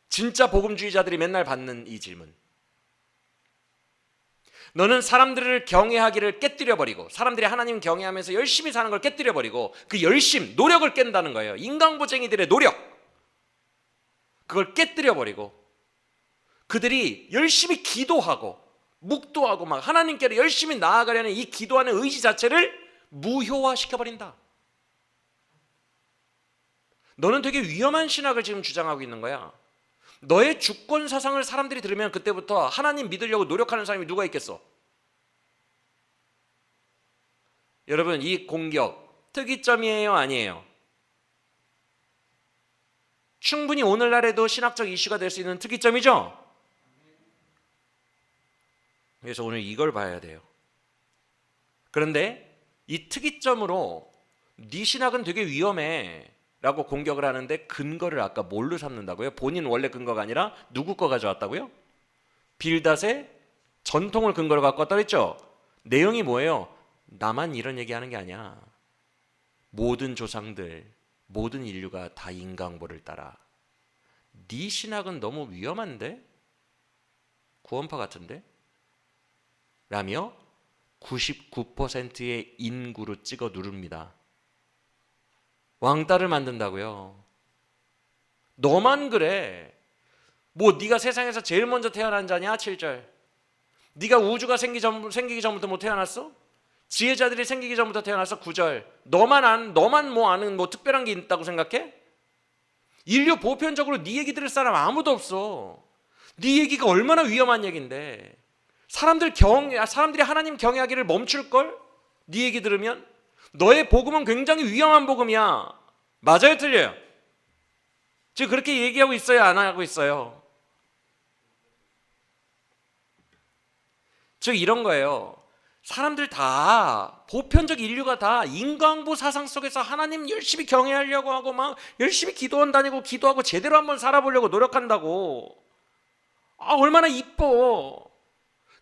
진짜 복음주의자들이 맨날 받는 이 질문. 너는 사람들을 경외하기를 깨뜨려버리고 사람들이 하나님 경외하면서 열심히 사는 걸 깨뜨려버리고 그 열심, 노력을 깬다는 거예요. 인강보쟁이들의 노력 그걸 깨뜨려버리고 그들이 열심히 기도하고 묵도하고 막 하나님께로 열심히 나아가려는 이 기도하는 의지 자체를 무효화시켜버린다. 너는 되게 위험한 신학을 지금 주장하고 있는 거야. 너의 주권 사상을 사람들이 들으면 그때부터 하나님 믿으려고 노력하는 사람이 누가 있겠어? 여러분 이 공격 특이점이에요 아니에요? 충분히 오늘날에도 신학적 이슈가 될 수 있는 특이점이죠? 그래서 오늘 이걸 봐야 돼요. 그런데 이 특이점으로 네 신학은 되게 위험해 라고 공격을 하는데 근거를 아까 뭘로 삼는다고요? 본인 원래 근거가 아니라 누구 거 가져왔다고요? 빌닷의 전통을 근거로 갖고 왔다고 했죠? 내용이 뭐예요? 나만 이런 얘기하는 게 아니야. 모든 조상들, 모든 인류가 다 인강보를 따라. 네 신학은 너무 위험한데? 구원파 같은데? 라며 99%의 인구로 찍어 누릅니다. 왕따를 만든다고요. 너만 그래. 뭐 네가 세상에서 제일 먼저 태어난 자냐? 7절. 네가 우주가 생기기 전부터 못 태어났어? 지혜자들이 생기기 전부터 태어났어? 9절. 너만 뭐 아는 뭐 특별한 게 있다고 생각해? 인류 보편적으로 네 얘기 들을 사람 아무도 없어. 네 얘기가 얼마나 위험한 얘긴데. 사람들이 하나님 경외하기를 멈출 걸? 네 얘기 들으면 너의 복음은 굉장히 위험한 복음이야. 맞아요, 틀려요? 지금 그렇게 얘기하고 있어요, 안 하고 있어요? 즉 이런 거예요. 사람들 다 보편적 인류가 다 인간보 사상 속에서 하나님 열심히 경외하려고 하고 막 열심히 기도원 다니고 기도하고 제대로 한번 살아보려고 노력한다고. 얼마나 이뻐.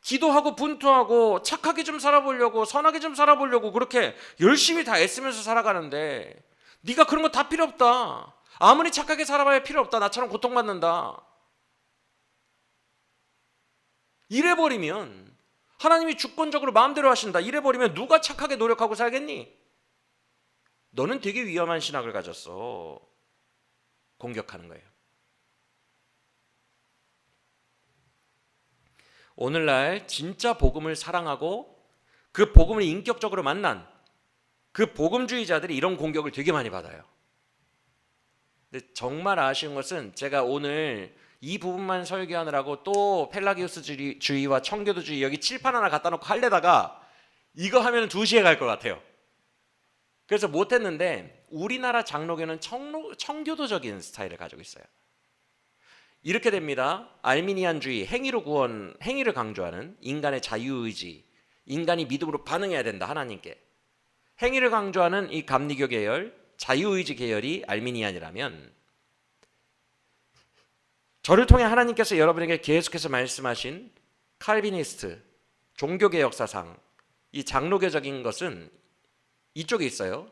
기도하고 분투하고 착하게 좀 살아보려고 선하게 좀 살아보려고 그렇게 열심히 다 애쓰면서 살아가는데 네가 그런 거 다 필요 없다. 아무리 착하게 살아봐야 필요 없다. 나처럼 고통받는다. 이래버리면 하나님이 주권적으로 마음대로 하신다. 이래버리면 누가 착하게 노력하고 살겠니? 너는 되게 위험한 신학을 가졌어. 공격하는 거예요. 오늘날 진짜 복음을 사랑하고 그 복음을 인격적으로 만난 그 복음주의자들이 이런 공격을 되게 많이 받아요. 근데 정말 아쉬운 것은 제가 오늘 이 부분만 설교하느라고 또 펠라기우스주의와 청교도주의 여기 칠판 하나 갖다 놓고 하려다가 이거 하면 2시에 갈 것 같아요. 그래서 못했는데 우리나라 장로교는 청교도적인 스타일을 가지고 있어요. 이렇게 됩니다. 알미니안주의, 행위를 강조하는 인간의 자유의지, 인간이 믿음으로 반응해야 된다, 하나님께. 행위를 강조하는 이 감리교 계열, 자유의지 계열이 알미니안이라면 저를 통해 하나님께서 여러분에게 계속해서 말씀하신 칼비니스트, 종교개혁 사상, 이 장로교적인 것은 이쪽에 있어요.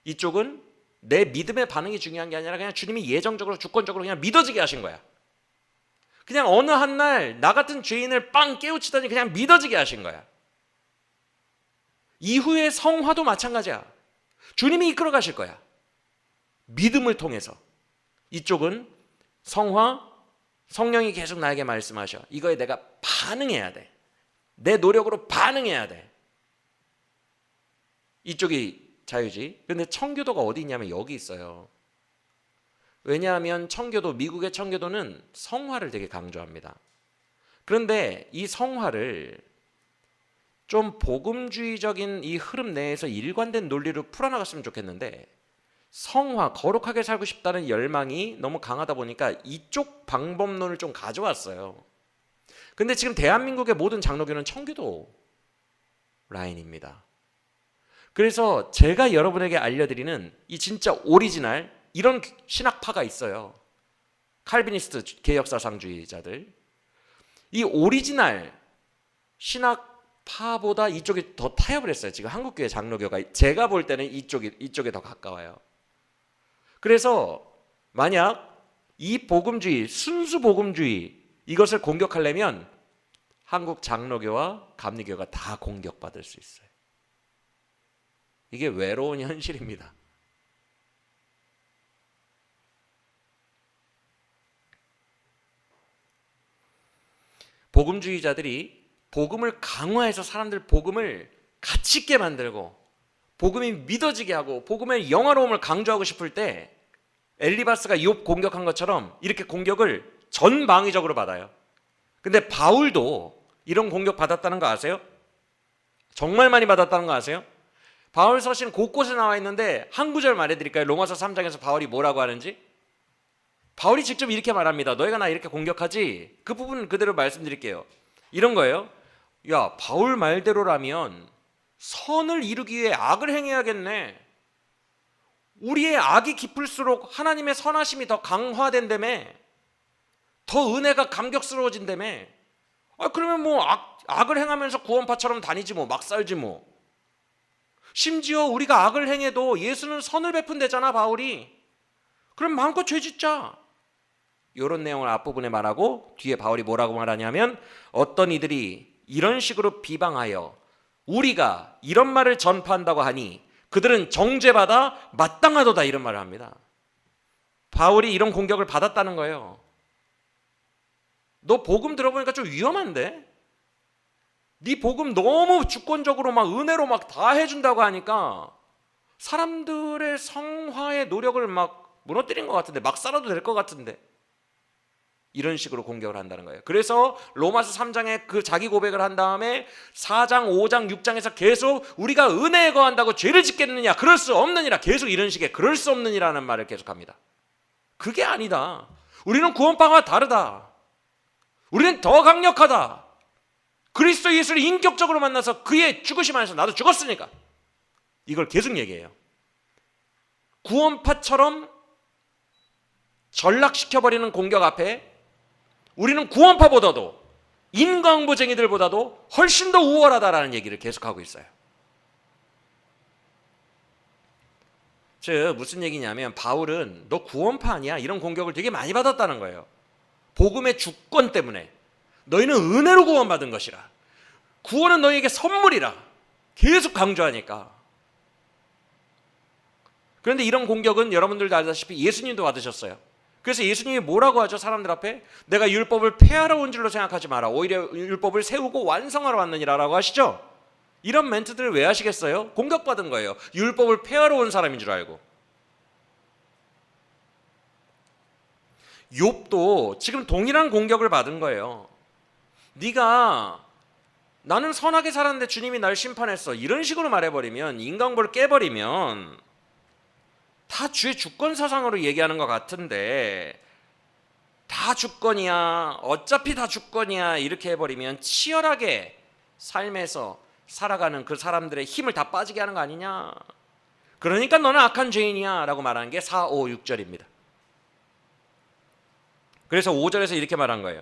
이쪽은 내 믿음의 반응이 중요한 게 아니라 그냥 주님이 예정적으로 주권적으로 그냥 믿어지게 하신 거야. 그냥 어느 한 날 나 같은 죄인을 빵 깨우치더니 그냥 믿어지게 하신 거야. 이후의 성화도 마찬가지야. 주님이 이끌어 가실 거야. 믿음을 통해서. 이쪽은 성화, 성령이 계속 나에게 말씀하셔. 이거에 내가 반응해야 돼. 내 노력으로 반응해야 돼. 이쪽이 자유지. 근데 청교도가 어디 있냐면 여기 있어요. 왜냐하면 청교도, 미국의 청교도는 성화를 되게 강조합니다. 그런데 이 성화를 좀 복음주의적인 이 흐름 내에서 일관된 논리로 풀어나갔으면 좋겠는데, 성화, 거룩하게 살고 싶다는 열망이 너무 강하다 보니까 이쪽 방법론을 좀 가져왔어요. 근데 지금 대한민국의 모든 장로교는 청교도 라인입니다. 그래서 제가 여러분에게 알려드리는 이 진짜 오리지널 이런 신학파가 있어요. 칼비니스트 개혁사상주의자들. 이 오리지널 신학파보다 이쪽이 더 타협을 했어요. 지금 한국교회 장로교가 제가 볼 때는 이쪽에 더 가까워요. 그래서 만약 이 복음주의, 순수 복음주의 이것을 공격하려면 한국 장로교와 감리교가 다 공격받을 수 있어요. 이게 외로운 현실입니다. 복음주의자들이 복음을 강화해서 사람들 복음을 가치 있게 만들고 복음이 믿어지게 하고 복음의 영화로움을 강조하고 싶을 때 엘리바스가 욥 공격한 것처럼 이렇게 공격을 전방위적으로 받아요. 근데 바울도 이런 공격 받았다는 거 아세요? 정말 많이 받았다는 거 아세요? 바울 서신 곳곳에 나와 있는데 한 구절 말해드릴까요? 로마서 3장에서 바울이 뭐라고 하는지? 바울이 직접 이렇게 말합니다. 너희가 나 이렇게 공격하지? 그 부분 그대로 말씀드릴게요. 이런 거예요. 야, 바울 말대로라면 선을 이루기 위해 악을 행해야겠네. 우리의 악이 깊을수록 하나님의 선하심이 더 강화된다며. 더 은혜가 감격스러워진다며. 그러면 뭐 악을 행하면서 구원파처럼 다니지 뭐, 막 살지 뭐. 심지어 우리가 악을 행해도 예수는 선을 베푼대잖아, 바울이. 그럼 마음껏 죄 짓자. 이런 내용을 앞부분에 말하고 뒤에 바울이 뭐라고 말하냐면, 어떤 이들이 이런 식으로 비방하여 우리가 이런 말을 전파한다고 하니 그들은 정죄받아 마땅하도다, 이런 말을 합니다. 바울이 이런 공격을 받았다는 거예요. 너 복음 들어보니까 좀 위험한데? 네 복음 너무 주권적으로 막 은혜로 막 다 해준다고 하니까 사람들의 성화의 노력을 막 무너뜨린 것 같은데, 막 살아도 될 것 같은데, 이런 식으로 공격을 한다는 거예요. 그래서 로마서 3장에 그 자기 고백을 한 다음에 4장, 5장, 6장에서 계속 우리가 은혜에 거한다고 죄를 짓겠느냐, 그럴 수 없느니라, 계속 이런 식의 그럴 수 없느니라는 말을 계속합니다. 그게 아니다. 우리는 구원파와 다르다. 우리는 더 강력하다. 그리스도 예수를 인격적으로 만나서 그의 죽으심 안에서 나도 죽었으니까. 이걸 계속 얘기해요. 구원파처럼 전락시켜버리는 공격 앞에 우리는 구원파보다도 인과응보쟁이들보다도 훨씬 더 우월하다라는 얘기를 계속하고 있어요. 즉 무슨 얘기냐면, 바울은 너 구원파 아니야? 이런 공격을 되게 많이 받았다는 거예요. 복음의 주권 때문에. 너희는 은혜로 구원받은 것이라. 구원은 너희에게 선물이라. 계속 강조하니까. 그런데 이런 공격은 여러분들도 알다시피 예수님도 받으셨어요. 그래서 예수님이 뭐라고 하죠? 사람들 앞에 내가 율법을 폐하러 온 줄로 생각하지 마라. 오히려 율법을 세우고 완성하러 왔느니라 라고 하시죠? 이런 멘트들을 왜 하시겠어요? 공격받은 거예요. 율법을 폐하러 온 사람인 줄 알고. 욥도 지금 동일한 공격을 받은 거예요. 네가 나는 선하게 살았는데 주님이 날 심판했어, 이런 식으로 말해버리면, 인간보를 깨버리면 다 주의 주권 사상으로 얘기하는 것 같은데, 다 주권이야, 어차피 다 주권이야, 이렇게 해버리면 치열하게 삶에서 살아가는 그 사람들의 힘을 다 빠지게 하는 거 아니냐. 그러니까 너는 악한 죄인이야 라고 말하는 게 4, 5, 6절입니다. 그래서 5절에서 이렇게 말한 거예요.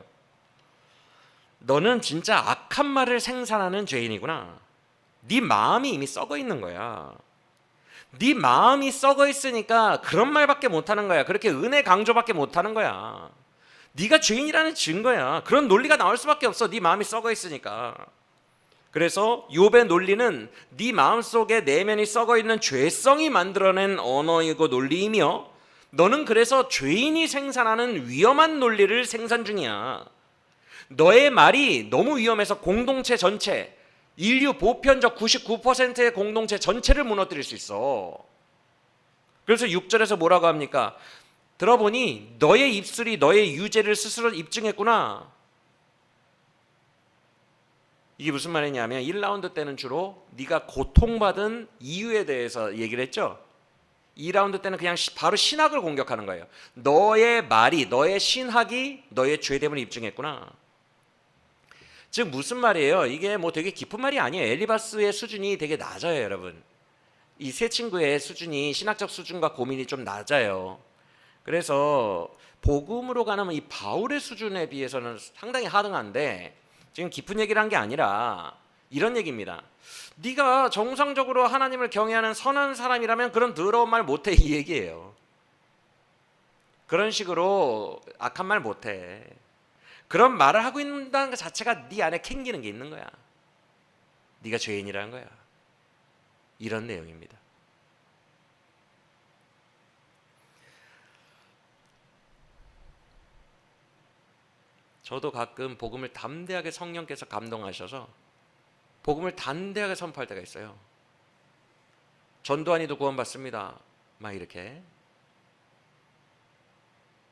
너는 진짜 악한 말을 생산하는 죄인이구나. 네 마음이 이미 썩어 있는 거야. 네 마음이 썩어 있으니까 그런 말밖에 못하는 거야. 그렇게 은혜 강조밖에 못하는 거야. 네가 죄인이라는 증거야. 그런 논리가 나올 수밖에 없어. 네 마음이 썩어 있으니까. 그래서 욥의 논리는 네 마음속에 내면이 썩어 있는 죄성이 만들어낸 언어이고 논리이며, 너는 그래서 죄인이 생산하는 위험한 논리를 생산 중이야. 너의 말이 너무 위험해서 공동체 전체, 인류 보편적 99%의 공동체 전체를 무너뜨릴 수 있어. 그래서 6절에서 뭐라고 합니까? 들어보니 너의 입술이 너의 유죄를 스스로 입증했구나. 이게 무슨 말이냐면 1라운드 때는 주로 네가 고통받은 이유에 대해서 얘기를 했죠. 2라운드 때는 그냥 바로 신학을 공격하는 거예요. 너의 말이, 너의 신학이 너의 죄됨을 입증했구나. 즉 무슨 말이에요? 이게 뭐 되게 깊은 말이 아니에요. 엘리바스의 수준이 되게 낮아요, 여러분. 이 세 친구의 수준이, 신학적 수준과 고민이 좀 낮아요. 그래서 복음으로 가는 이 바울의 수준에 비해서는 상당히 하등한데, 지금 깊은 얘기를 한 게 아니라 이런 얘기입니다. 네가 정상적으로 하나님을 경외하는 선한 사람이라면 그런 더러운 말 못해, 이 얘기예요. 그런 식으로 악한 말 못해. 그런 말을 하고 있다는 것 자체가 네 안에 캥기는 게 있는 거야. 네가 죄인이라는 거야. 이런 내용입니다. 저도 가끔 복음을 담대하게 성령께서 감동하셔서 복음을 담대하게 선포할 때가 있어요. 전도하니도 구원받습니다. 막 이렇게.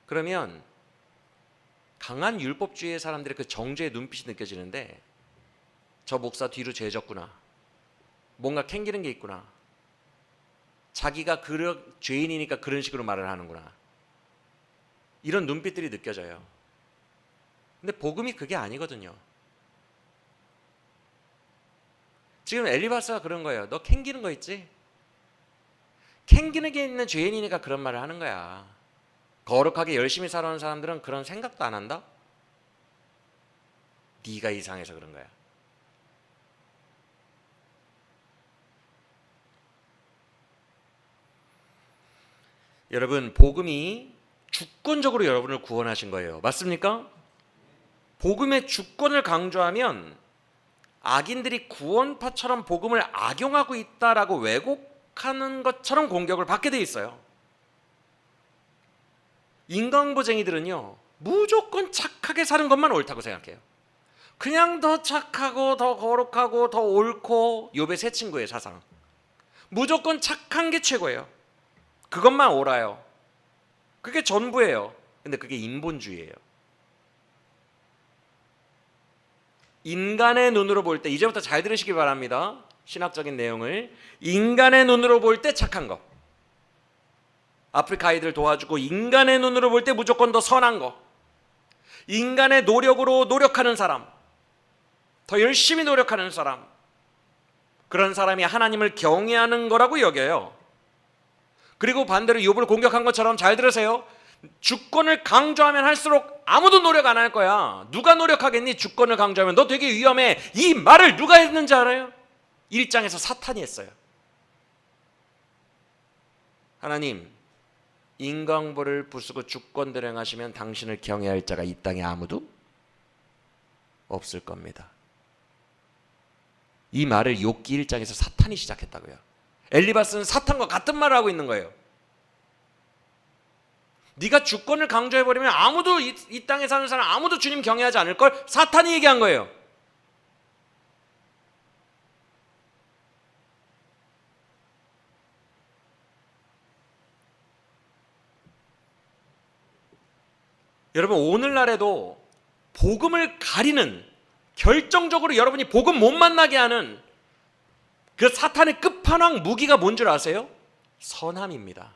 그러면 강한 율법주의의 사람들의 그 정죄의 눈빛이 느껴지는데, 저 목사 뒤로 죄졌구나. 뭔가 캥기는 게 있구나. 자기가 죄인이니까 그런 식으로 말을 하는구나. 이런 눈빛들이 느껴져요. 근데 복음이 그게 아니거든요. 지금 엘리바스가 그런 거예요. 너 캥기는 거 있지? 캥기는 게 있는 죄인이니까 그런 말을 하는 거야. 거룩하게 열심히 살아온 사람들은 그런 생각도 안 한다? 네가 이상해서 그런 거야. 여러분, 복음이 주권적으로 여러분을 구원하신 거예요. 맞습니까? 복음의 주권을 강조하면 악인들이 구원파처럼 복음을 악용하고 있다라고 왜곡하는 것처럼 공격을 받게 돼 있어요. 인간보쟁이들은요, 무조건 착하게 사는 것만 옳다고 생각해요. 그냥 더 착하고 더 거룩하고 더 옳고, 욥의 세 친구의 사상, 무조건 착한 게 최고예요. 그것만 옳아요. 그게 전부예요. 근데 그게 인본주의예요. 인간의 눈으로 볼 때, 이제부터 잘 들으시기 바랍니다. 신학적인 내용을. 인간의 눈으로 볼 때 착한 거, 아프리카 아이들 도와주고, 인간의 눈으로 볼 때 무조건 더 선한 거, 인간의 노력으로 노력하는 사람, 더 열심히 노력하는 사람, 그런 사람이 하나님을 경외하는 거라고 여겨요. 그리고 반대로 욥을 공격한 것처럼, 잘 들으세요, 주권을 강조하면 할수록 아무도 노력 안 할 거야. 누가 노력하겠니? 주권을 강조하면. 너 되게 위험해. 이 말을 누가 했는지 알아요? 1장에서 사탄이 했어요. 하나님, 인간보를 부수고 주권대로 행하시면 당신을 경외할 자가 이 땅에 아무도 없을 겁니다. 이 말을 욥기 1장에서 사탄이 시작했다고요. 엘리바스는 사탄과 같은 말을 하고 있는 거예요. 네가 주권을 강조해버리면 아무도, 이 땅에 사는 사람 아무도 주님 경외하지 않을 걸, 사탄이 얘기한 거예요. 여러분, 오늘날에도 복음을 가리는, 결정적으로 여러분이 복음 못 만나게 하는 그 사탄의 끝판왕 무기가 뭔 줄 아세요? 선함입니다.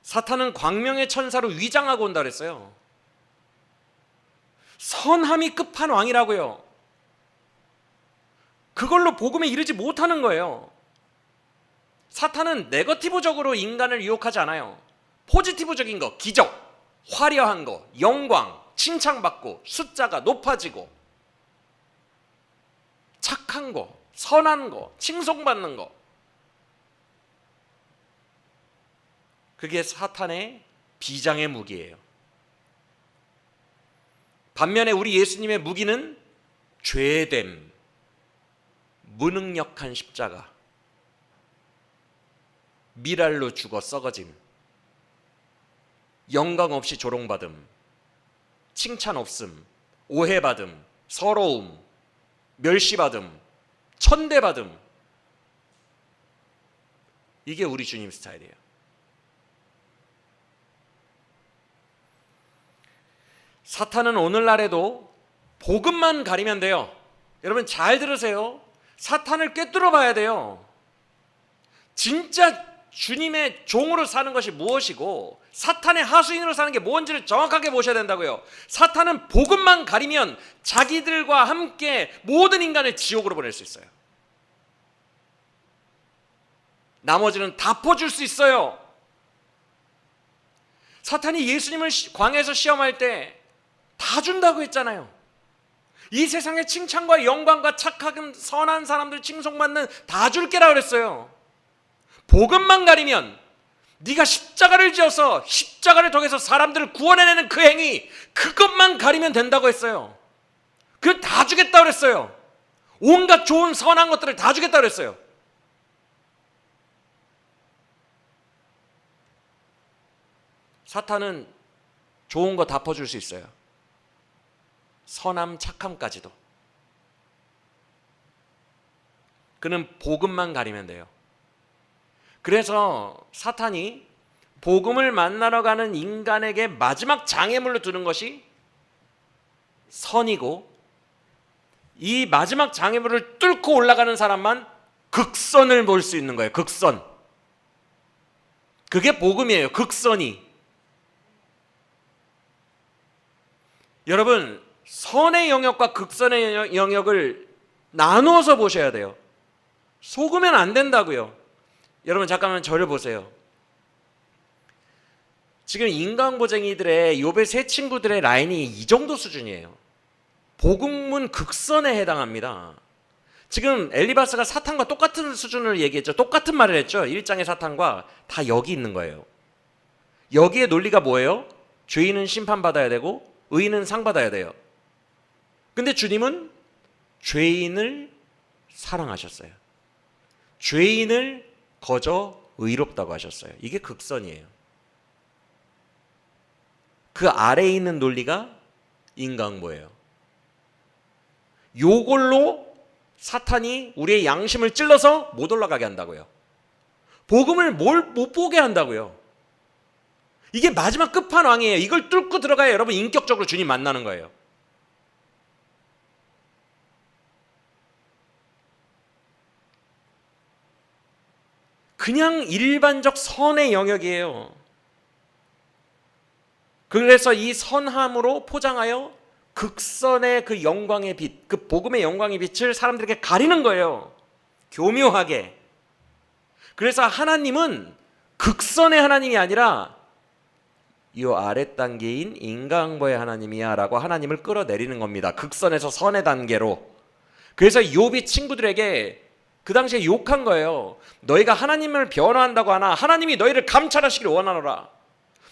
사탄은 광명의 천사로 위장하고 온다 그랬어요. 선함이 끝판왕이라고요. 그걸로 복음에 이르지 못하는 거예요. 사탄은 네거티브적으로 인간을 유혹하지 않아요. 포지티브적인 거, 기적, 화려한 거, 영광, 칭찬받고, 숫자가 높아지고, 착한 거, 선한 거, 칭송받는 거, 그게 사탄의 비장의 무기예요. 반면에 우리 예수님의 무기는 죄됨, 무능력한 십자가, 미랄로 죽어 썩어짐, 영광 없이 조롱받음, 칭찬 없음, 오해받음, 서러움, 멸시받음, 천대받음. 이게 우리 주님 스타일이에요. 사탄은 오늘날에도 복음만 가리면 돼요. 여러분 잘 들으세요. 사탄을 꿰뚫어 봐야 돼요. 진짜 주님의 종으로 사는 것이 무엇이고 사탄의 하수인으로 사는 게 뭔지를 정확하게 보셔야 된다고요. 사탄은 복음만 가리면 자기들과 함께 모든 인간을 지옥으로 보낼 수 있어요. 나머지는 다 퍼줄 수 있어요. 사탄이 예수님을 광야에서 시험할 때 다 준다고 했잖아요. 이 세상의 칭찬과 영광과 착한 선한 사람들 칭송받는 다 줄게라 그랬어요. 복음만 가리면 네가 십자가를 지어서 십자가를 통해서 사람들을 구원해내는 그 행위, 그것만 가리면 된다고 했어요. 그건 다 주겠다 그랬어요. 온갖 좋은 선한 것들을 다 주겠다 그랬어요. 사탄은 좋은 거 다 퍼줄 수 있어요. 선함, 착함까지도. 그는 복음만 가리면 돼요. 그래서 사탄이 복음을 만나러 가는 인간에게 마지막 장애물로 두는 것이 선이고, 이 마지막 장애물을 뚫고 올라가는 사람만 극선을 볼 수 있는 거예요. 극선. 그게 복음이에요. 극선이. 여러분, 선의 영역과 극선의 영역을 나누어서 보셔야 돼요. 속으면 안 된다고요. 여러분 잠깐만 저를 보세요. 지금 인간고쟁이들의 욥의 세 친구들의 라인이 이 정도 수준이에요. 복음은 극선에 해당합니다. 지금 엘리바스가 사탄과 똑같은 수준을 얘기했죠. 똑같은 말을 했죠. 1장의 사탄과 다 여기 있는 거예요. 여기에 논리가 뭐예요? 죄인은 심판받아야 되고 의인은 상 받아야 돼요. 근데 주님은 죄인을 사랑하셨어요. 죄인을 거저 의롭다고 하셨어요. 이게 극선이에요. 그 아래에 있는 논리가 인간보예요. 요걸로 사탄이 우리의 양심을 찔러서 못 올라가게 한다고요. 복음을 못 보게 한다고요. 이게 마지막 끝판왕이에요. 이걸 뚫고 들어가야 여러분 인격적으로 주님 만나는 거예요. 그냥 일반적 선의 영역이에요. 그래서 이 선함으로 포장하여 극선의 그 영광의 빛, 그 복음의 영광의 빛을 사람들에게 가리는 거예요. 교묘하게. 그래서 하나님은 극선의 하나님이 아니라 이 아래 단계인 인간보의 하나님이야 라고 하나님을 끌어내리는 겁니다. 극선에서 선의 단계로. 그래서 욥이 친구들에게 그 당시에 욕한 거예요. 너희가 하나님을 변호한다고 하나 하나님이 너희를 감찰하시기를 원하노라.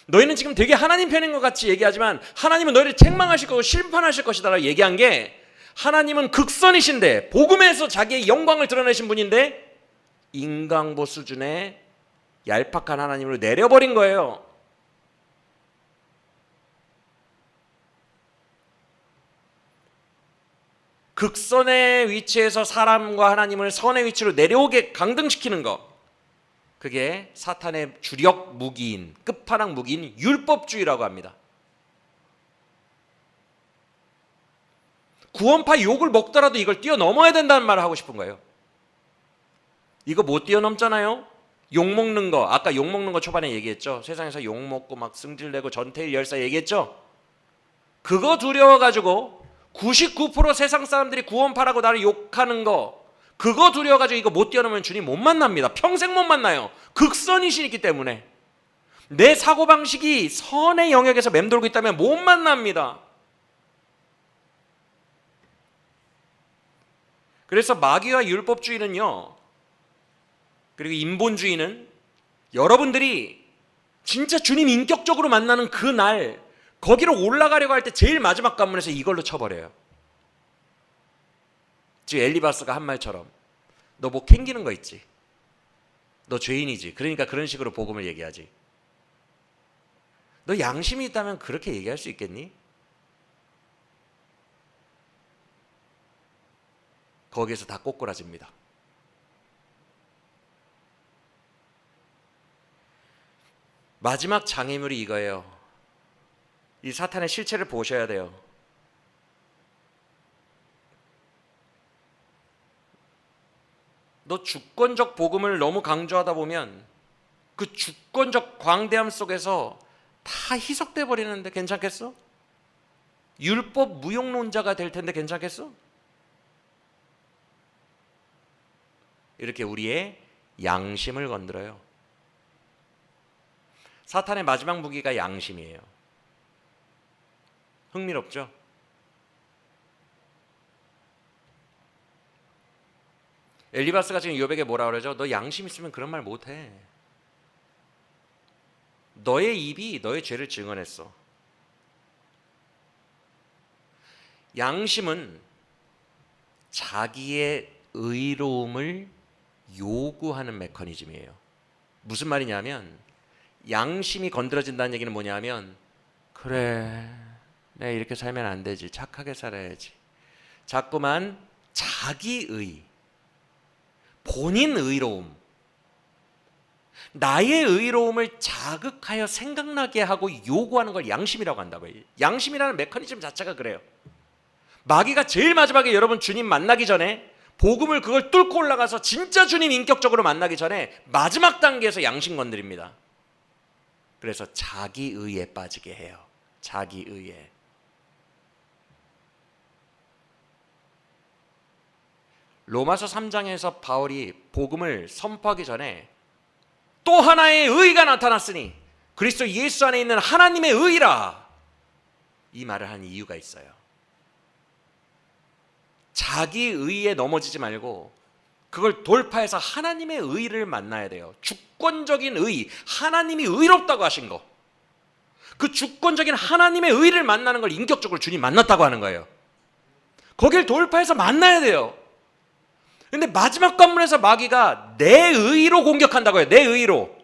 너희는 지금 되게 하나님 편인 것 같이 얘기하지만 하나님은 너희를 책망하실 거고 심판하실 것이다 라고 얘기한 게, 하나님은 극선이신데 복음에서 자기의 영광을 드러내신 분인데 인간보 수준의 얄팍한 하나님으로 내려버린 거예요. 극선의 위치에서 사람과 하나님을 선의 위치로 내려오게 강등시키는 것, 그게 사탄의 주력 무기인, 끝판왕 무기인 율법주의라고 합니다. 구원파 욕을 먹더라도 이걸 뛰어넘어야 된다는 말을 하고 싶은 거예요. 이거 못 뛰어넘잖아요. 욕먹는 거, 아까 욕먹는 거 초반에 얘기했죠. 세상에서 욕먹고 막 승질내고 전태일 열사 얘기했죠. 그거 두려워가지고 99% 세상 사람들이 구원파라고 나를 욕하는 거, 그거 두려워가지고 이거 못 뛰어넘으면 주님 못 만납니다. 평생 못 만나요. 극선이시기 때문에. 내 사고방식이 선의 영역에서 맴돌고 있다면 못 만납니다. 그래서 마귀와 율법주의는요, 그리고 인본주의는 여러분들이 진짜 주님 인격적으로 만나는 그 날, 거기로 올라가려고 할 때 제일 마지막 관문에서 이걸로 쳐버려요. 지금 엘리바스가 한 말처럼 너 뭐 캥기는 거 있지? 너 죄인이지. 그러니까 그런 식으로 복음을 얘기하지. 너 양심이 있다면 그렇게 얘기할 수 있겠니? 거기에서 다 꼬꾸라집니다. 마지막 장애물이 이거예요. 이 사탄의 실체를 보셔야 돼요. 너 주권적 복음을 너무 강조하다 보면 그 주권적 광대함 속에서 다 희석돼 버리는데 괜찮겠어? 율법 무용론자가 될 텐데 괜찮겠어? 이렇게 우리의 양심을 건드려요. 사탄의 마지막 무기가 양심이에요. 흥미롭죠? 엘리바스가 지금 욥에게 뭐라 그러죠? 너 양심 있으면 그런 말 못해. 너의 입이 너의 죄를 증언했어. 양심은 자기의 의로움을 요구하는 메커니즘이에요. 무슨 말이냐면 양심이 건드려진다는 얘기는 뭐냐면 그래, 내가 이렇게 살면 안 되지. 착하게 살아야지. 자꾸만 자기의, 본인 의로움, 나의 의로움을 자극하여 생각나게 하고 요구하는 걸 양심이라고 한다고요. 양심이라는 메커니즘 자체가 그래요. 마귀가 제일 마지막에 여러분 주님 만나기 전에 복음을 그걸 뚫고 올라가서 진짜 주님 인격적으로 만나기 전에 마지막 단계에서 양심 건드립니다. 그래서 자기의에 빠지게 해요. 자기의에. 로마서 3장에서 바울이 복음을 선포하기 전에 또 하나의 의가 나타났으니 그리스도 예수 안에 있는 하나님의 의라, 이 말을 한 이유가 있어요. 자기 의에 넘어지지 말고 그걸 돌파해서 하나님의 의를 만나야 돼요. 주권적인 의, 하나님이 의롭다고 하신 거, 그 주권적인 하나님의 의를 만나는 걸 인격적으로 주님 만났다고 하는 거예요. 거길 돌파해서 만나야 돼요. 근데 마지막 관문에서 마귀가 내 의로 공격한다고 해요. 내 의로.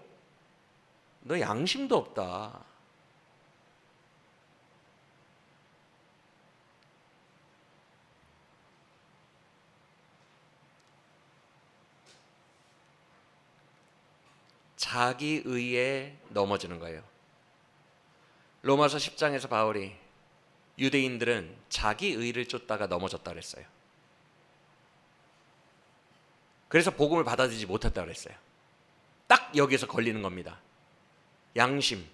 너 양심도 없다. 자기 의에 넘어지는 거예요. 로마서 10장에서 바울이 유대인들은 자기 의를 쫓다가 넘어졌다 그랬어요. 그래서 복음을 받아들이지 못했다 그랬어요. 딱 여기에서 걸리는 겁니다. 양심.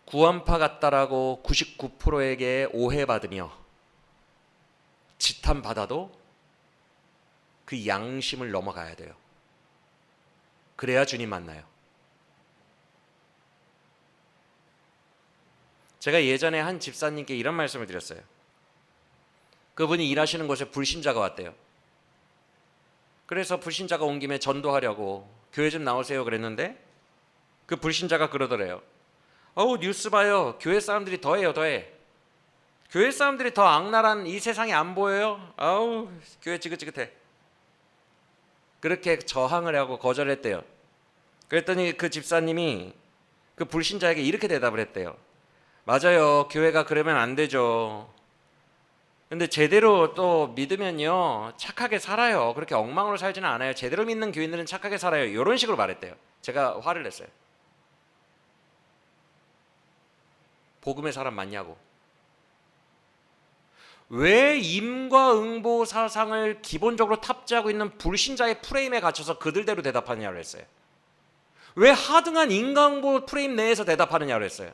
구원파 같다라고 99%에게 오해받으며 지탄받아도 그 양심을 넘어가야 돼요. 그래야 주님 만나요. 제가 예전에 한 집사님께 이런 말씀을 드렸어요. 그분이 일하시는 곳에 불신자가 왔대요. 그래서 불신자가 온 김에 전도하려고 교회 좀 나오세요 그랬는데 그 불신자가 그러더래요. 뉴스 봐요. 교회 사람들이 더해요, 더해. 교회 사람들이 더 악랄한 이 세상에 안 보여요? 교회 지긋지긋해. 그렇게 저항을 하고 거절했대요. 그랬더니 그 집사님이 그 불신자에게 이렇게 대답을 했대요. 맞아요. 교회가 그러면 안 되죠. 근데 제대로 또 믿으면요 착하게 살아요. 그렇게 엉망으로 살지는 않아요. 제대로 믿는 교인들은 착하게 살아요. 이런 식으로 말했대요. 제가 화를 냈어요. 복음의 사람 맞냐고. 왜 임과응보 사상을 기본적으로 탑재하고 있는 불신자의 프레임에 갇혀서 그들대로 대답하느냐고 했어요. 왜 하등한 인과응보 프레임 내에서 대답하느냐고 했어요.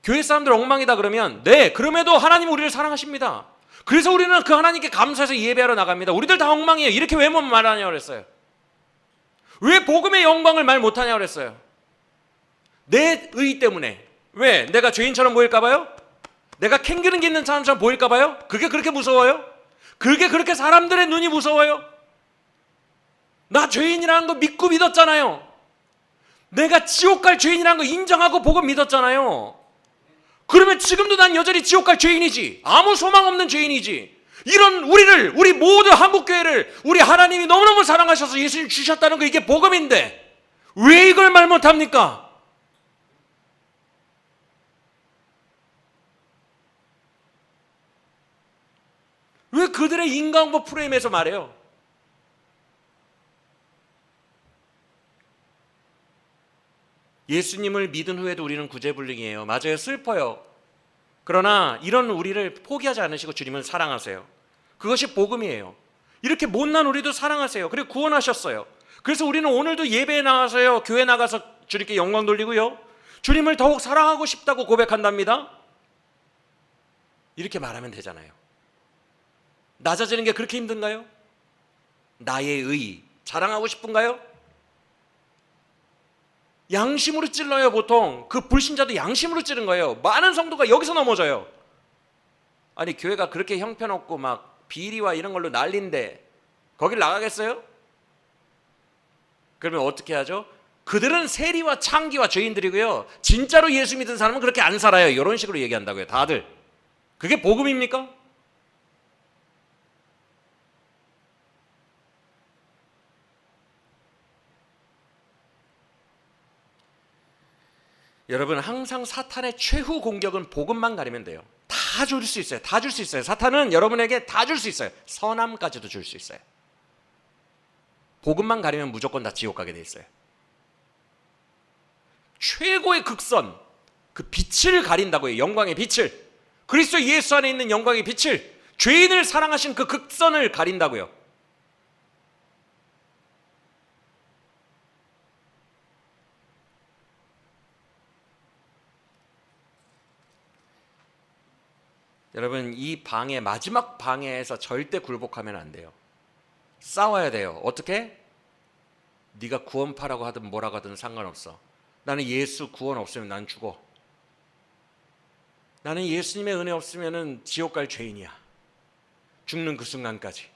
교회 사람들 엉망이다 그러면 네, 그럼에도 하나님 우리를 사랑하십니다. 그래서 우리는 그 하나님께 감사해서 예배하러 나갑니다. 우리들 다 엉망이에요. 이렇게 왜 못 말하냐고 그랬어요. 왜 복음의 영광을 말 못하냐고 그랬어요. 내 의 때문에. 왜? 내가 죄인처럼 보일까 봐요? 내가 캥기는 게 있는 사람처럼 보일까 봐요? 그게 그렇게 무서워요? 그게 그렇게 사람들의 눈이 무서워요? 나 죄인이라는 거 믿고 믿었잖아요. 내가 지옥 갈 죄인이라는 거 인정하고 보고 믿었잖아요. 그러면 지금도 난 여전히 지옥 갈 죄인이지. 아무 소망 없는 죄인이지. 이런 우리 모두 한국교회를 우리 하나님이 너무너무 사랑하셔서 예수님 주셨다는 거, 이게 복음인데 왜 이걸 말 못합니까? 왜 그들의 인간보 프레임에서 말해요? 예수님을 믿은 후에도 우리는 구제불능이에요. 맞아요. 슬퍼요. 그러나 이런 우리를 포기하지 않으시고 주님은 사랑하세요. 그것이 복음이에요. 이렇게 못난 우리도 사랑하세요. 그리고 구원하셨어요. 그래서 우리는 오늘도 예배에 나가서요, 교회 나가서 주님께 영광 돌리고요, 주님을 더욱 사랑하고 싶다고 고백한답니다. 이렇게 말하면 되잖아요. 낮아지는 게 그렇게 힘든가요? 나의 의 자랑하고 싶은가요? 양심으로 찔러요. 보통 그 불신자도 양심으로 찌른 거예요. 많은 성도가 여기서 넘어져요. 아니, 교회가 그렇게 형편없고 막 비리와 이런 걸로 난리인데 거길 나가겠어요? 그러면 어떻게 하죠? 그들은 세리와 창기와 죄인들이고요, 진짜로 예수 믿은 사람은 그렇게 안 살아요. 이런 식으로 얘기한다고요. 다들. 그게 복음입니까? 여러분, 항상 사탄의 최후 공격은 복음만 가리면 돼요. 다 줄 수 있어요. 다 줄 수 있어요. 사탄은 여러분에게 다 줄 수 있어요. 선함까지도 줄 수 있어요. 복음만 가리면 무조건 다 지옥 가게 돼 있어요. 최고의 극선, 그 빛을 가린다고요. 영광의 빛을, 그리스도 예수 안에 있는 영광의 빛을, 죄인을 사랑하신 그 극선을 가린다고요. 여러분, 이 방해, 마지막 방해에서 절대 굴복하면 안 돼요. 싸워야 돼요. 어떻게? 네가 구원파라고 하든 뭐라고 하든 상관없어. 나는 예수 구원 없으면 난 죽어. 나는 예수님의 은혜 없으면 지옥 갈 죄인이야. 죽는 그 순간까지.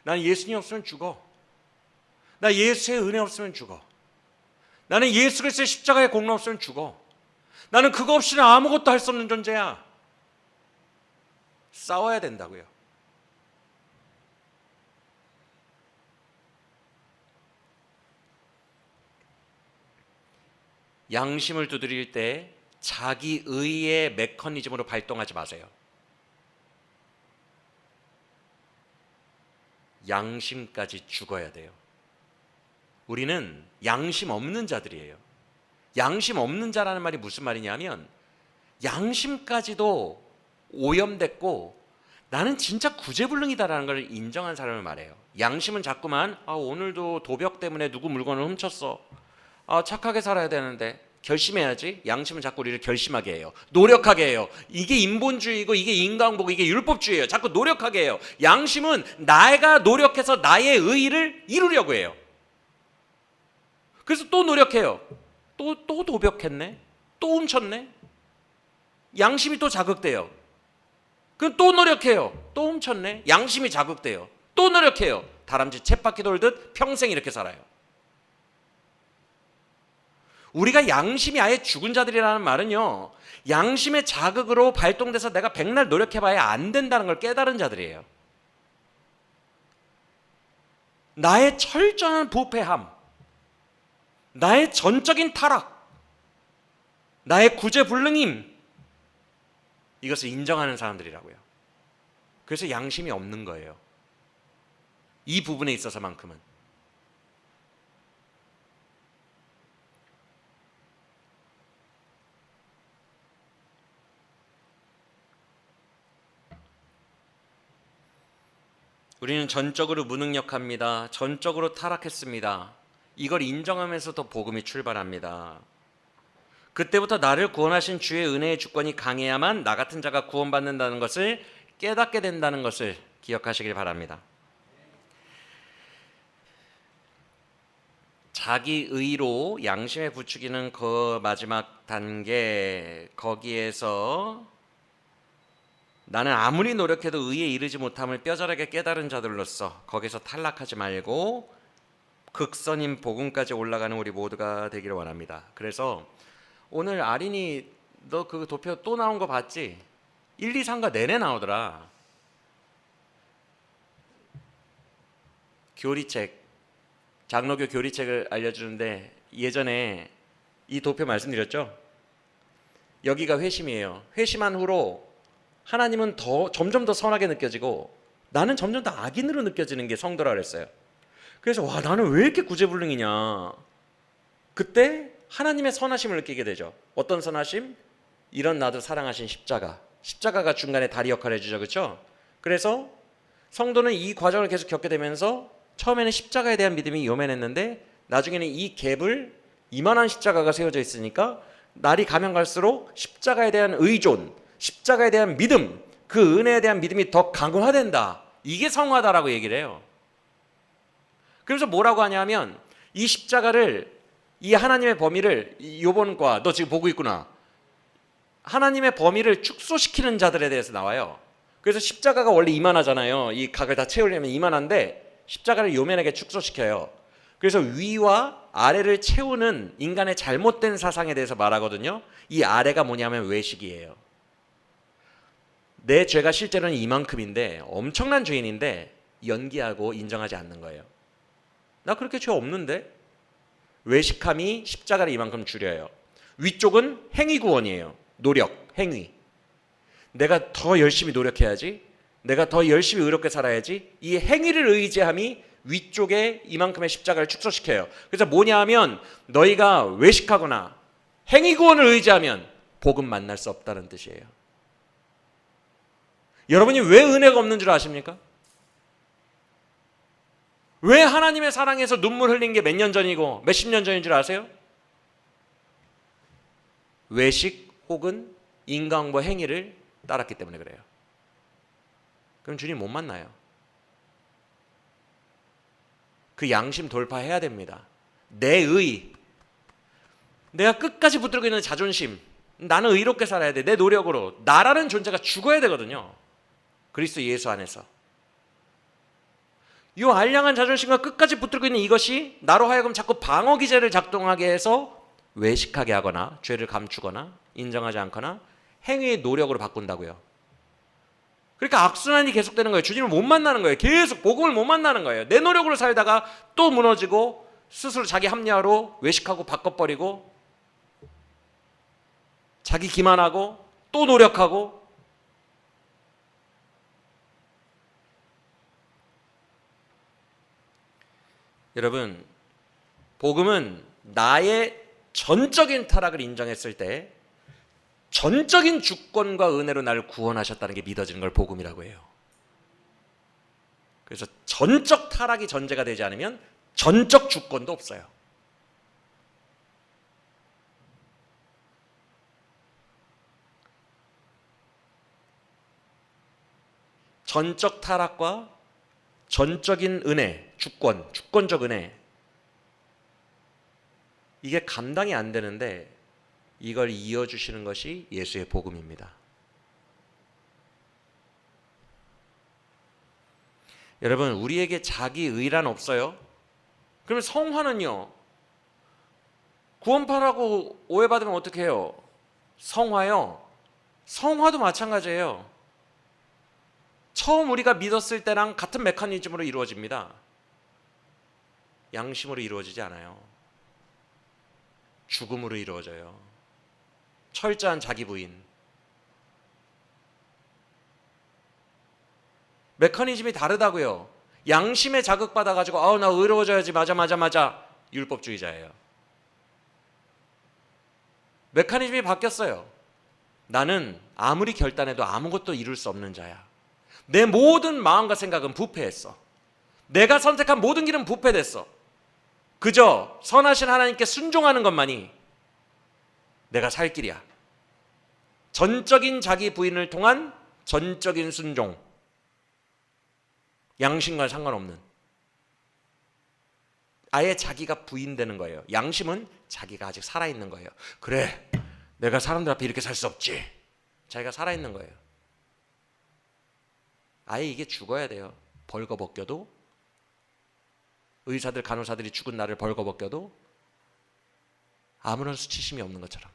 나는 예수님 없으면 죽어. 나 예수의 은혜 없으면 죽어. 나는 예수 그리스도의 십자가의 공로 없으면 죽어. 나는 그거 없이는 아무것도 할 수 없는 존재야. 싸워야 된다고요. 양심을 두드릴 때 자기 의의 메커니즘으로 발동하지 마세요. 양심까지 죽어야 돼요. 우리는 양심 없는 자들이에요. 양심 없는 자라는 말이 무슨 말이냐면, 양심까지도 오염됐고 나는 진짜 구제불능이다라는 걸 인정한 사람을 말해요. 양심은 자꾸만 오늘도 도벽 때문에 누구 물건을 훔쳤어. 착하게 살아야 되는데 결심해야지. 양심은 자꾸 우리를 결심하게 해요. 노력하게 해요. 이게 인본주의고 이게 인간보고 이게 율법주의예요. 자꾸 노력하게 해요. 양심은 내가 노력해서 나의 의의를 이루려고 해요. 그래서 또 노력해요. 또 도벽했네. 또 훔쳤네. 양심이 또 자극돼요. 그럼 또 노력해요. 또 훔쳤네. 양심이 자극돼요. 또 노력해요. 다람쥐 쳇바퀴 돌듯 평생 이렇게 살아요. 우리가 양심이 아예 죽은 자들이라는 말은요, 양심의 자극으로 발동돼서 내가 백날 노력해봐야 안 된다는 걸 깨달은 자들이에요. 나의 철저한 부패함, 나의 전적인 타락, 나의 구제불능임, 이것을 인정하는 사람들이라고요. 그래서 양심이 없는 거예요. 이 부분에 있어서만큼은. 우리는 전적으로 무능력합니다. 전적으로 타락했습니다. 이걸 인정하면서도 복음이 출발합니다. 그때부터 나를 구원하신 주의 은혜의 주권이 강해야만 나 같은 자가 구원받는다는 것을 깨닫게 된다는 것을 기억하시길 바랍니다. 자기 의로 양심에 부추기는 그 마지막 단계, 거기에서 나는 아무리 노력해도 의에 이르지 못함을 뼈저리게 깨달은 자들로서 거기서 탈락하지 말고 극선인 복음까지 올라가는 우리 모두가 되기를 원합니다. 그래서 오늘 아린이 너 그 도표 또 나온 거 봤지? 1, 2, 3가 내내 나오더라. 교리책, 장로교 교리책을 알려주는데 예전에 이 도표 말씀드렸죠? 여기가 회심이에요. 회심한 후로 하나님은 점점 더 선하게 느껴지고 나는 점점 더 악인으로 느껴지는 게 성도라 그랬어요. 그래서 와, 나는 왜 이렇게 구제불능이냐. 그때 하나님의 선하심을 느끼게 되죠. 어떤 선하심? 이런 나도 사랑하신 십자가가 중간에 다리 역할을 해주죠. 그렇죠? 그래서 성도는 이 과정을 계속 겪게 되면서 처음에는 십자가에 대한 믿음이 요만했는데 나중에는 이 갭을 이만한 십자가가 세워져 있으니까 날이 가면 갈수록 십자가에 대한 의존, 십자가에 대한 믿음, 그 은혜에 대한 믿음이 더 강화된다. 이게 성화다라고 얘기를 해요. 그래서 뭐라고 하냐면 이 십자가를, 이 하나님의 범위를, 요번과 너 지금 보고 있구나, 하나님의 범위를 축소시키는 자들에 대해서 나와요. 그래서 십자가가 원래 이만하잖아요. 이 각을 다 채우려면 이만한데 십자가를 요만하게 축소시켜요. 그래서 위와 아래를 채우는 인간의 잘못된 사상에 대해서 말하거든요. 이 아래가 뭐냐면 외식이에요. 내 죄가 실제로는 이만큼인데 엄청난 죄인인데 연기하고 인정하지 않는 거예요. 나 그렇게 죄 없는데? 외식함이 십자가를 이만큼 줄여요. 위쪽은 행위구원이에요. 노력, 행위. 내가 더 열심히 노력해야지, 내가 더 열심히 의롭게 살아야지, 이 행위를 의지함이 위쪽에 이만큼의 십자가를 축소시켜요. 그래서 뭐냐 하면 너희가 외식하거나 행위구원을 의지하면 복음 만날 수 없다는 뜻이에요. 여러분이 왜 은혜가 없는 줄 아십니까? 왜 하나님의 사랑에서 눈물 흘린 게 몇 년 전이고 몇십 년 전인 줄 아세요? 외식 혹은 인간과 행위를 따랐기 때문에 그래요. 그럼 주님 못 만나요. 그 양심 돌파해야 됩니다. 내 의, 내가 끝까지 붙들고 있는 자존심, 나는 의롭게 살아야 돼. 내 노력으로 나라는 존재가 죽어야 되거든요. 그리스도 예수 안에서. 이 알량한 자존심과 끝까지 붙들고 있는 이것이 나로 하여금 자꾸 방어 기제를 작동하게 해서 외식하게 하거나 죄를 감추거나 인정하지 않거나 행위의 노력으로 바꾼다고요. 그러니까 악순환이 계속되는 거예요. 주님을 못 만나는 거예요. 계속 복음을 못 만나는 거예요. 내 노력으로 살다가 또 무너지고 스스로 자기 합리화로 외식하고 바꿔버리고 자기 기만하고 또 노력하고. 여러분, 복음은 나의 전적인 타락을 인정했을 때 전적인 주권과 은혜로 나를 구원하셨다는 게 믿어지는 걸 복음이라고 해요. 그래서 전적 타락이 전제가 되지 않으면 전적 주권도 없어요. 전적 타락과 전적인 은혜, 주권적 은혜, 이게 감당이 안 되는데 이걸 이어주시는 것이 예수의 복음입니다. 여러분, 우리에게 자기 의란 없어요? 그러면 성화는요? 구원파라고 오해받으면 어떻게 해요? 성화요? 성화도 마찬가지예요. 처음 우리가 믿었을 때랑 같은 메커니즘으로 이루어집니다. 양심으로 이루어지지 않아요. 죽음으로 이루어져요. 철저한 자기 부인. 메커니즘이 다르다고요. 양심에 자극받아가지고 나 의로워져야지, 맞아 율법주의자예요. 메커니즘이 바뀌었어요. 나는 아무리 결단해도 아무것도 이룰 수 없는 자야. 내 모든 마음과 생각은 부패했어. 내가 선택한 모든 길은 부패됐어. 그저 선하신 하나님께 순종하는 것만이 내가 살 길이야. 전적인 자기 부인을 통한 전적인 순종. 양심과 상관없는. 아예 자기가 부인되는 거예요. 양심은 자기가 아직 살아있는 거예요. 그래, 내가 사람들 앞에 이렇게 살 수 없지. 자기가 살아있는 거예요. 아예 이게 죽어야 돼요. 벌거벗겨도, 의사들 간호사들이 죽은 나를 벌거벗겨도 아무런 수치심이 없는 것처럼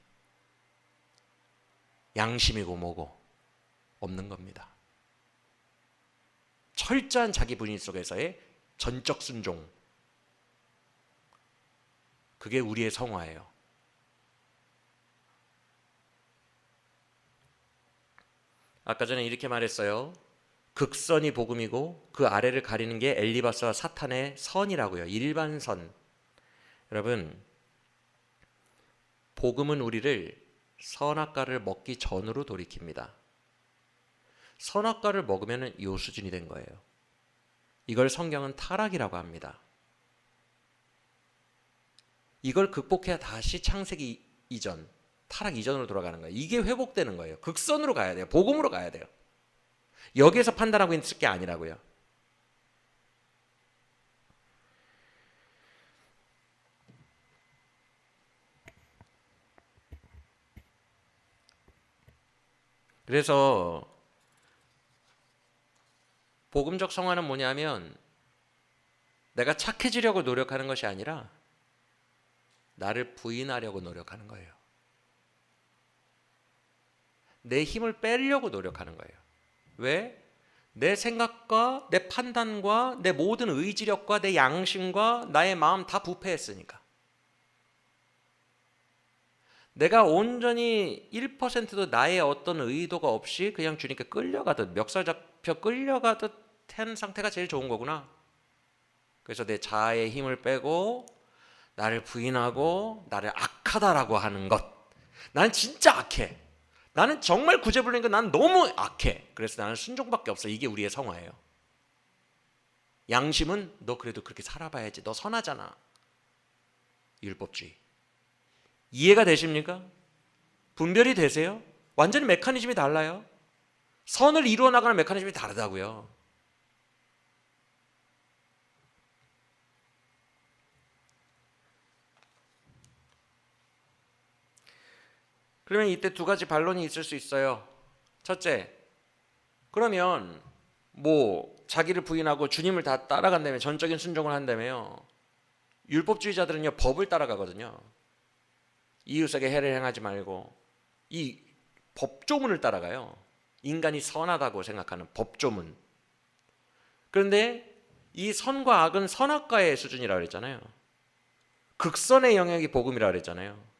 양심이고 뭐고 없는 겁니다. 철저한 자기 분인 속에서의 전적 순종, 그게 우리의 성화예요. 아까 전에 이렇게 말했어요. 극선이 복음이고 그 아래를 가리는 게 엘리바스와 사탄의 선이라고요. 일반선. 여러분, 복음은 우리를 선악과를 먹기 전으로 돌이킵니다. 선악과를 먹으면 이 수준이 된 거예요. 이걸 성경은 타락이라고 합니다. 이걸 극복해야 다시 창세기 이전, 타락 이전으로 돌아가는 거예요. 이게 회복되는 거예요. 극선으로 가야 돼요. 복음으로 가야 돼요. 여기에서 판단하고 있을 게 아니라고요. 그래서 복음적 성화는 뭐냐면 내가 착해지려고 노력하는 것이 아니라 나를 부인하려고 노력하는 거예요. 내 힘을 빼려고 노력하는 거예요. 왜? 내 생각과 내 판단과 내 모든 의지력과 내 양심과 나의 마음 다 부패했으니까. 내가 온전히 1%도 나의 어떤 의도가 없이 그냥 주님께 끌려가듯, 멱살 잡혀 끌려가듯 한 상태가 제일 좋은 거구나. 그래서 내 자아의 힘을 빼고 나를 부인하고 나를 악하다라고 하는 것. 나는 진짜 악해. 나는 정말 구제불능이니까 난 너무 악해. 그래서 나는 순종밖에 없어. 이게 우리의 성화예요. 양심은 너 그래도 그렇게 살아봐야지. 너 선하잖아. 율법주의. 이해가 되십니까? 분별이 되세요? 완전히 메커니즘이 달라요. 선을 이루어 나가는 메커니즘이 다르다고요. 그러면 이때 두 가지 반론이 있을 수 있어요. 첫째, 그러면 뭐 자기를 부인하고 주님을 다 따라간다며, 전적인 순종을 한다며요. 율법주의자들은요, 법을 따라가거든요. 이웃에게 해를 행하지 말고 이 법조문을 따라가요. 인간이 선하다고 생각하는 법조문. 그런데 이 선과 악은 선악과의 수준이라고 그랬잖아요. 극선의 영역이 복음이라고 그랬잖아요.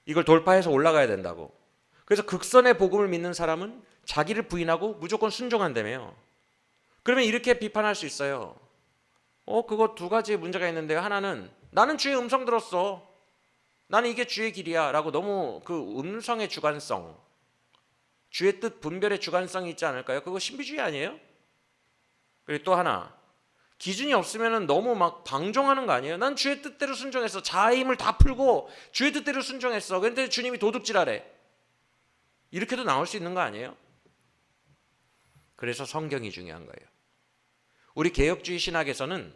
이걸 돌파해서 올라가야 된다고. 그래서 극선의 복음을 믿는 사람은 자기를 부인하고 무조건 순종한다며요. 그러면 이렇게 비판할 수 있어요. 그거 두 가지 문제가 있는데요. 하나는 나는 주의 음성 들었어. 나는 이게 주의 길이야 라고 너무 그 음성의 주관성, 주의 뜻 분별의 주관성이 있지 않을까요? 그거 신비주의 아니에요? 그리고 또 하나, 기준이 없으면 너무 막 방종하는 거 아니에요? 난 주의 뜻대로 순종했어. 자아의 힘을 다 풀고 주의 뜻대로 순종했어. 그런데 주님이 도둑질하래. 이렇게도 나올 수 있는 거 아니에요? 그래서 성경이 중요한 거예요. 우리 개혁주의 신학에서는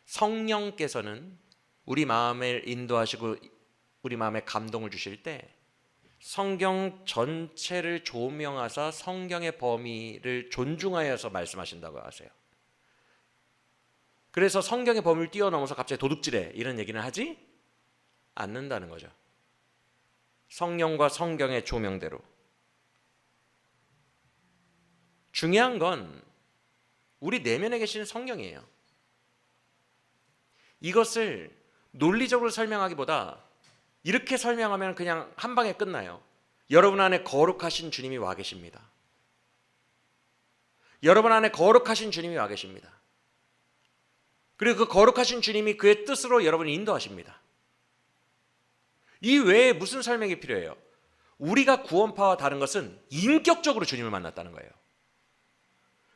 성령께서는 우리 마음을 인도하시고 우리 마음에 감동을 주실 때 성경 전체를 조명하사 성경의 범위를 존중하여서 말씀하신다고 하세요. 그래서 성경의 범위를 뛰어넘어서 갑자기 도둑질해 이런 얘기는 하지 않는다는 거죠. 성령과 성경의 조명대로. 중요한 건 우리 내면에 계신 성령이에요. 이것을 논리적으로 설명하기보다 이렇게 설명하면 그냥 한 방에 끝나요. 여러분 안에 거룩하신 주님이 와 계십니다. 여러분 안에 거룩하신 주님이 와 계십니다. 그리고 그 거룩하신 주님이 그의 뜻으로 여러분을 인도하십니다. 이 외에 무슨 설명이 필요해요? 우리가 구원파와 다른 것은 인격적으로 주님을 만났다는 거예요.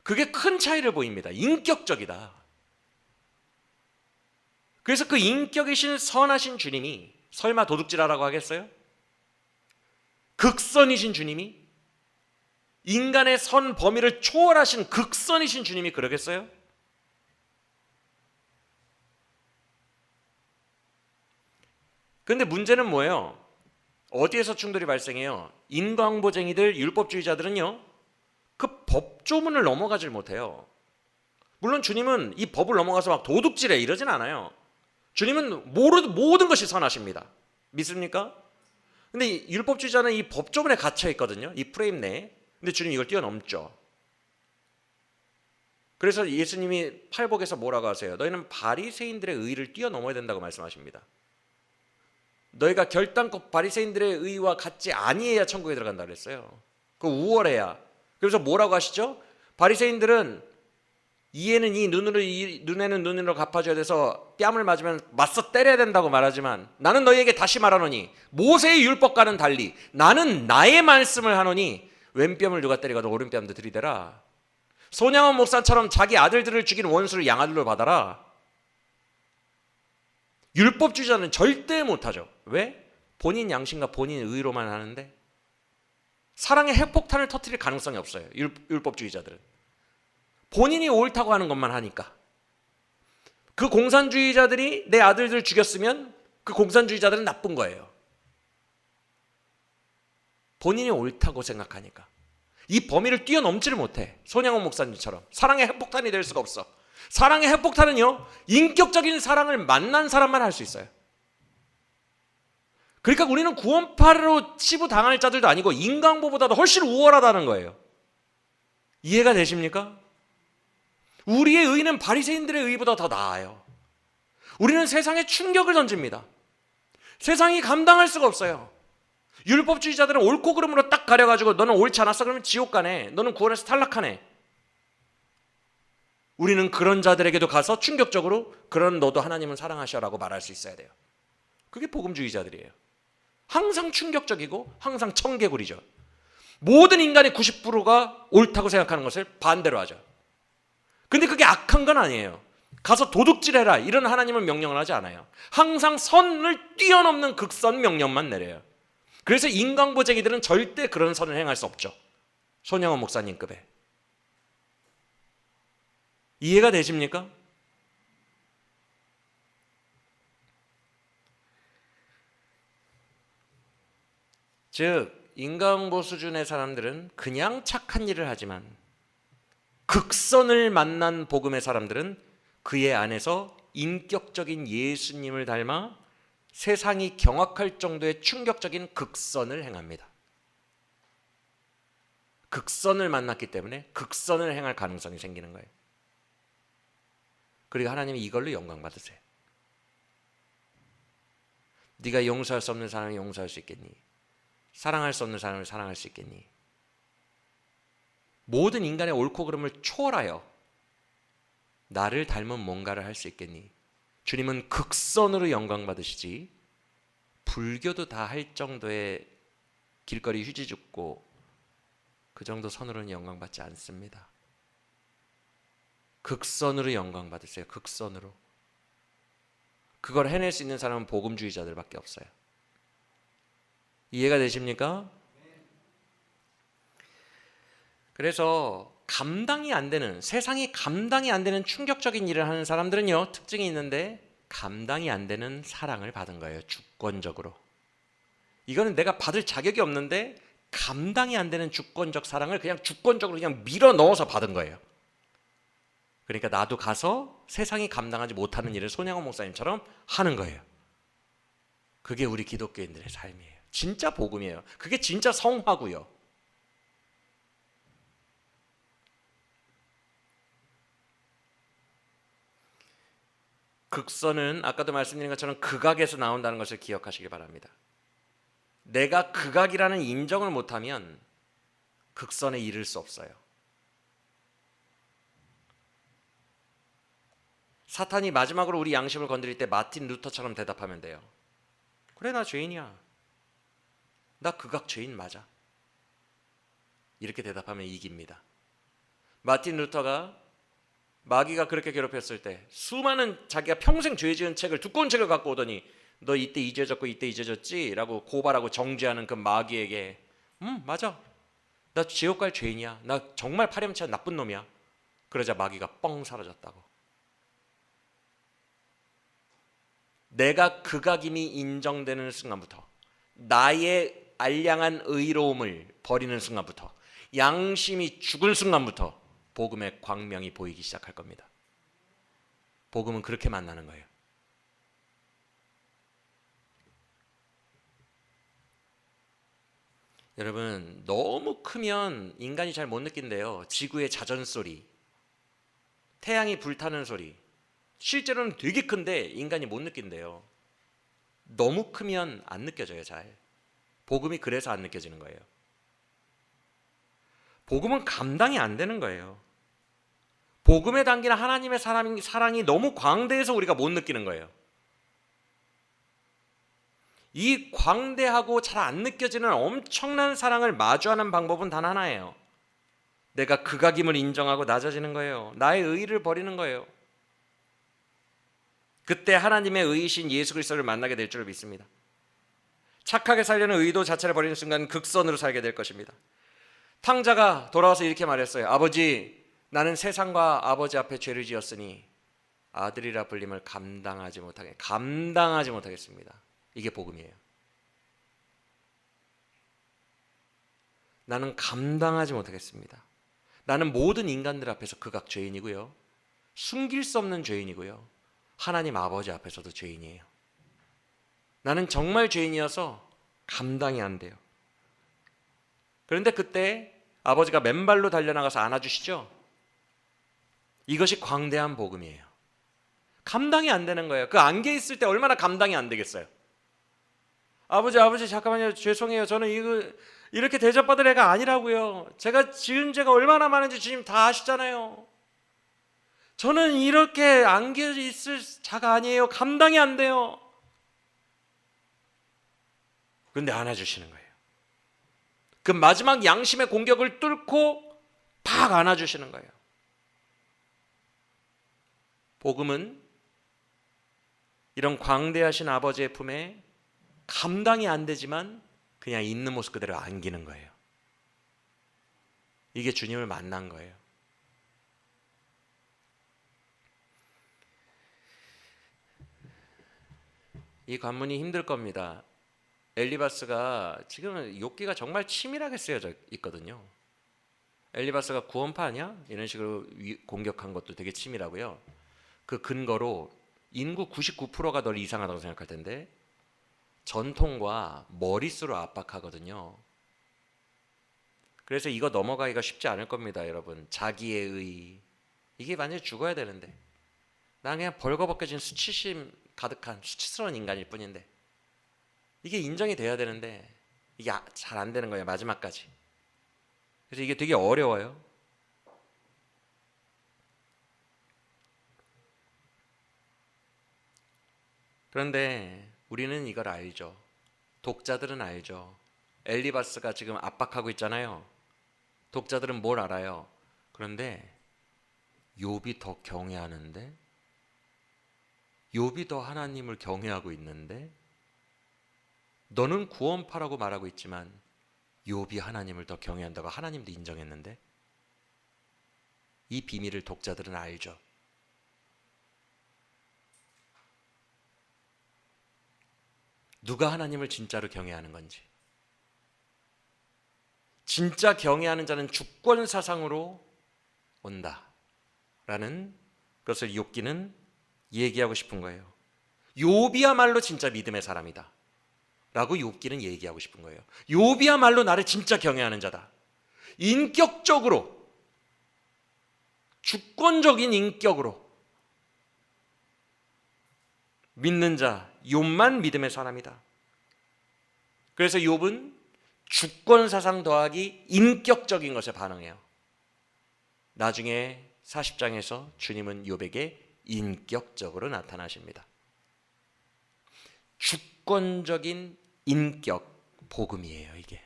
그게 큰 차이를 보입니다. 인격적이다. 그래서 그 인격이신 선하신 주님이 설마 도둑질하라고 하겠어요? 극선이신 주님이, 인간의 선 범위를 초월하신 극선이신 주님이 그러겠어요? 그런데 문제는 뭐예요? 어디에서 충돌이 발생해요? 인광보쟁이들, 율법주의자들은요, 그 법조문을 넘어가질 못해요. 물론 주님은 이 법을 넘어가서 막 도둑질해 이러진 않아요. 주님은 모든 것이 선하십니다. 믿습니까? 근데 이 율법주의자는 이 법조문에 갇혀 있거든요. 이 프레임 내에. 근데 주님 이걸 뛰어넘죠. 그래서 예수님이 팔복에서 뭐라고 하세요? 너희는 바리새인들의 의를 뛰어넘어야 된다고 말씀하십니다. 너희가 결단코 바리새인들의 의와 같지 아니해야 천국에 들어간다 그랬어요. 그 우월해야. 그래서 뭐라고 하시죠? 바리새인들은 이에는 이, 눈에는 눈으로 갚아줘야 돼서 뺨을 맞으면 맞서 때려야 된다고 말하지만 나는 너희에게 다시 말하노니 모세의 율법과는 달리 나는 나의 말씀을 하노니 왼뺨을 누가 때리거든 오른뺨도 들이대라. 손양원 목사처럼 자기 아들들을 죽인 원수를 양아들로 받아라. 율법주의자는 절대 못하죠. 왜? 본인 양심과 본인 의로만 하는데 사랑의 핵폭탄을 터뜨릴 가능성이 없어요. 율법주의자들은 본인이 옳다고 하는 것만 하니까. 그 공산주의자들이 내 아들들 죽였으면 그 공산주의자들은 나쁜 거예요. 본인이 옳다고 생각하니까. 이 범위를 뛰어넘지를 못해. 손양원 목사님처럼 사랑의 핵폭탄이 될 수가 없어. 사랑의 핵폭탄은요, 인격적인 사랑을 만난 사람만 할 수 있어요. 그러니까 우리는 구원파로 치부당할 자들도 아니고 인간보다도 훨씬 우월하다는 거예요. 이해가 되십니까? 우리의 의는 바리새인들의 의보다 더 나아요. 우리는 세상에 충격을 던집니다. 세상이 감당할 수가 없어요. 율법주의자들은 옳고 그름으로 딱 가려가지고 너는 옳지 않았어 그러면 지옥 가네. 너는 구원에서 탈락하네. 우리는 그런 자들에게도 가서 충격적으로 그런 너도 하나님은 사랑하셔라고 말할 수 있어야 돼요. 그게 복음주의자들이에요. 항상 충격적이고 항상 청개구리죠. 모든 인간의 90%가 옳다고 생각하는 것을 반대로 하죠. 근데 그게 악한 건 아니에요. 가서 도둑질해라 이런 하나님은 명령을 하지 않아요. 항상 선을 뛰어넘는 극선 명령만 내려요. 그래서 인간보쟁이들은 절대 그런 선을 행할 수 없죠. 손양원 목사님급에. 이해가 되십니까? 즉 인간보 수준의 사람들은 그냥 착한 일을 하지만 극선을 만난 복음의 사람들은 그의 안에서 인격적인 예수님을 닮아 세상이 경악할 정도의 충격적인 극선을 행합니다. 극선을 만났기 때문에 극선을 행할 가능성이 생기는 거예요. 그리고 하나님이 이걸로 영광 받으세요. 네가 용서할 수 없는 사람을 용서할 수 있겠니? 사랑할 수 없는 사람을 사랑할 수 있겠니? 모든 인간의 옳고 그름을 초월하여 나를 닮은 뭔가를 할 수 있겠니? 주님은 극선으로 영광 받으시지 불교도 다 할 정도의 길거리 휴지 줍고 그 정도 선으로는 영광 받지 않습니다. 극선으로 영광 받으세요. 극선으로. 그걸 해낼 수 있는 사람은 복음주의자들밖에 없어요. 이해가 되십니까? 그래서 감당이 안 되는, 세상이 감당이 안 되는 충격적인 일을 하는 사람들은요, 특징이 있는데 감당이 안 되는 사랑을 받은 거예요. 주권적으로. 이거는 내가 받을 자격이 없는데 감당이 안 되는 주권적 사랑을 그냥 주권적으로 그냥 밀어 넣어서 받은 거예요. 그러니까 나도 가서 세상이 감당하지 못하는 일을 손양원 목사님처럼 하는 거예요. 그게 우리 기독교인들의 삶이에요. 진짜 복음이에요. 그게 진짜 성화고요. 극선은 아까도 말씀드린 것처럼 극악에서 나온다는 것을 기억하시길 바랍니다. 내가 극악이라는 인정을 못하면 극선에 이를 수 없어요. 사탄이 마지막으로 우리 양심을 건드릴 때 마틴 루터처럼 대답하면 돼요. 그래, 나 죄인이야. 나 극악 죄인 맞아. 이렇게 대답하면 이깁니다. 마틴 루터가 마귀가 그렇게 괴롭혔을 때 수많은 자기가 평생 죄 지은 책을, 두꺼운 책을 갖고 오더니 너 이때 이 죄 졌고 이때 이 죄 졌지? 라고 고발하고 정죄하는 그 마귀에게 맞아. 나 지옥 갈 죄인이야. 나 정말 파렴치한 나쁜 놈이야. 그러자 마귀가 뻥 사라졌다고. 내가 극악임이 인정되는 순간부터, 나의 알량한 의로움을 버리는 순간부터 양심이 죽은 순간부터 복음의 광명이 보이기 시작할 겁니다. 복음은 그렇게 만나는 거예요. 여러분, 너무 크면 인간이 잘 못 느낀대요. 지구의 자전소리, 태양이 불타는 소리, 실제로는 되게 큰데 인간이 못 느낀대요. 너무 크면 안 느껴져요. 잘. 복음이 그래서 안 느껴지는 거예요. 복음은 감당이 안 되는 거예요. 복음에 담긴 하나님의 사랑이 너무 광대해서 우리가 못 느끼는 거예요. 이 광대하고 잘 안 느껴지는 엄청난 사랑을 마주하는 방법은 단 하나예요. 내가 극악임을 인정하고 낮아지는 거예요. 나의 의의를 버리는 거예요. 그때 하나님의 의이신 예수 그리스도를 만나게 될 줄 믿습니다. 착하게 살려는 의도 자체를 버리는 순간 극선으로 살게 될 것입니다. 탕자가 돌아와서 이렇게 말했어요. 아버지, 나는 세상과 아버지 앞에 죄를 지었으니 아들이라 불림을 감당하지 못하겠습니다. 이게 복음이에요. 나는 감당하지 못하겠습니다. 나는 모든 인간들 앞에서 극악 죄인이고요. 숨길 수 없는 죄인이고요. 하나님 아버지 앞에서도 죄인이에요. 나는 정말 죄인이어서 감당이 안 돼요. 그런데 그때 아버지가 맨발로 달려나가서 안아주시죠. 이것이 광대한 복음이에요. 감당이 안 되는 거예요. 그 안개 있을 때 얼마나 감당이 안 되겠어요. 아버지 잠깐만요. 죄송해요. 저는 이렇게 대접받을 애가 아니라고요. 제가 지은 죄가 얼마나 많은지 주님 다 아시잖아요. 저는 이렇게 안겨 있을 자가 아니에요. 감당이 안 돼요. 그런데 안아주시는 거예요. 그 마지막 양심의 공격을 뚫고 팍 안아주시는 거예요. 복음은 이런 광대하신 아버지의 품에 감당이 안 되지만 그냥 있는 모습 그대로 안기는 거예요. 이게 주님을 만난 거예요. 이 관문이 힘들 겁니다. 엘리바스가 지금 욥기가 정말 치밀하게 쓰여져 있거든요. 엘리바스가 구원파 아니야? 이런 식으로 공격한 것도 되게 치밀하고요. 그 근거로 인구 99%가 널 이상하다고 생각할 텐데 전통과 머릿수로 압박하거든요. 그래서 이거 넘어가기가 쉽지 않을 겁니다, 여러분. 자기의 의, 이게 완전히 죽어야 되는데 난 그냥 벌거벗겨진 수치심 가득한 수치스러운 인간일 뿐인데 이게 인정이 돼야 되는데 이게 잘 안 되는 거예요, 마지막까지. 그래서 이게 되게 어려워요. 그런데 우리는 이걸 알죠. 독자들은 알죠. 엘리바스가 지금 압박하고 있잖아요. 독자들은 뭘 알아요? 그런데 욥이 더 경외하는데, 욥이 더 하나님을 경외하고 있는데, 너는 구원파라고 말하고 있지만 욥이 하나님을 더 경외한다고 하나님도 인정했는데, 이 비밀을 독자들은 알죠. 누가 하나님을 진짜로 경외하는 건지. 진짜 경외하는 자는 주권 사상으로 온다라는 것을 욥기는 얘기하고 싶은 거예요. 욥이야말로 진짜 믿음의 사람이다 라고 욥기는 얘기하고 싶은 거예요. 욥이야말로 나를 진짜 경외하는 자다. 인격적으로, 주권적인 인격으로 믿는 자, 욥만 믿음의 사람이다. 그래서 욥은 주권 사상 더하기 인격적인 것에 반응해요. 나중에 40장에서 주님은 욥에게 인격적으로 나타나십니다. 주권적인 인격, 복음이에요, 이게.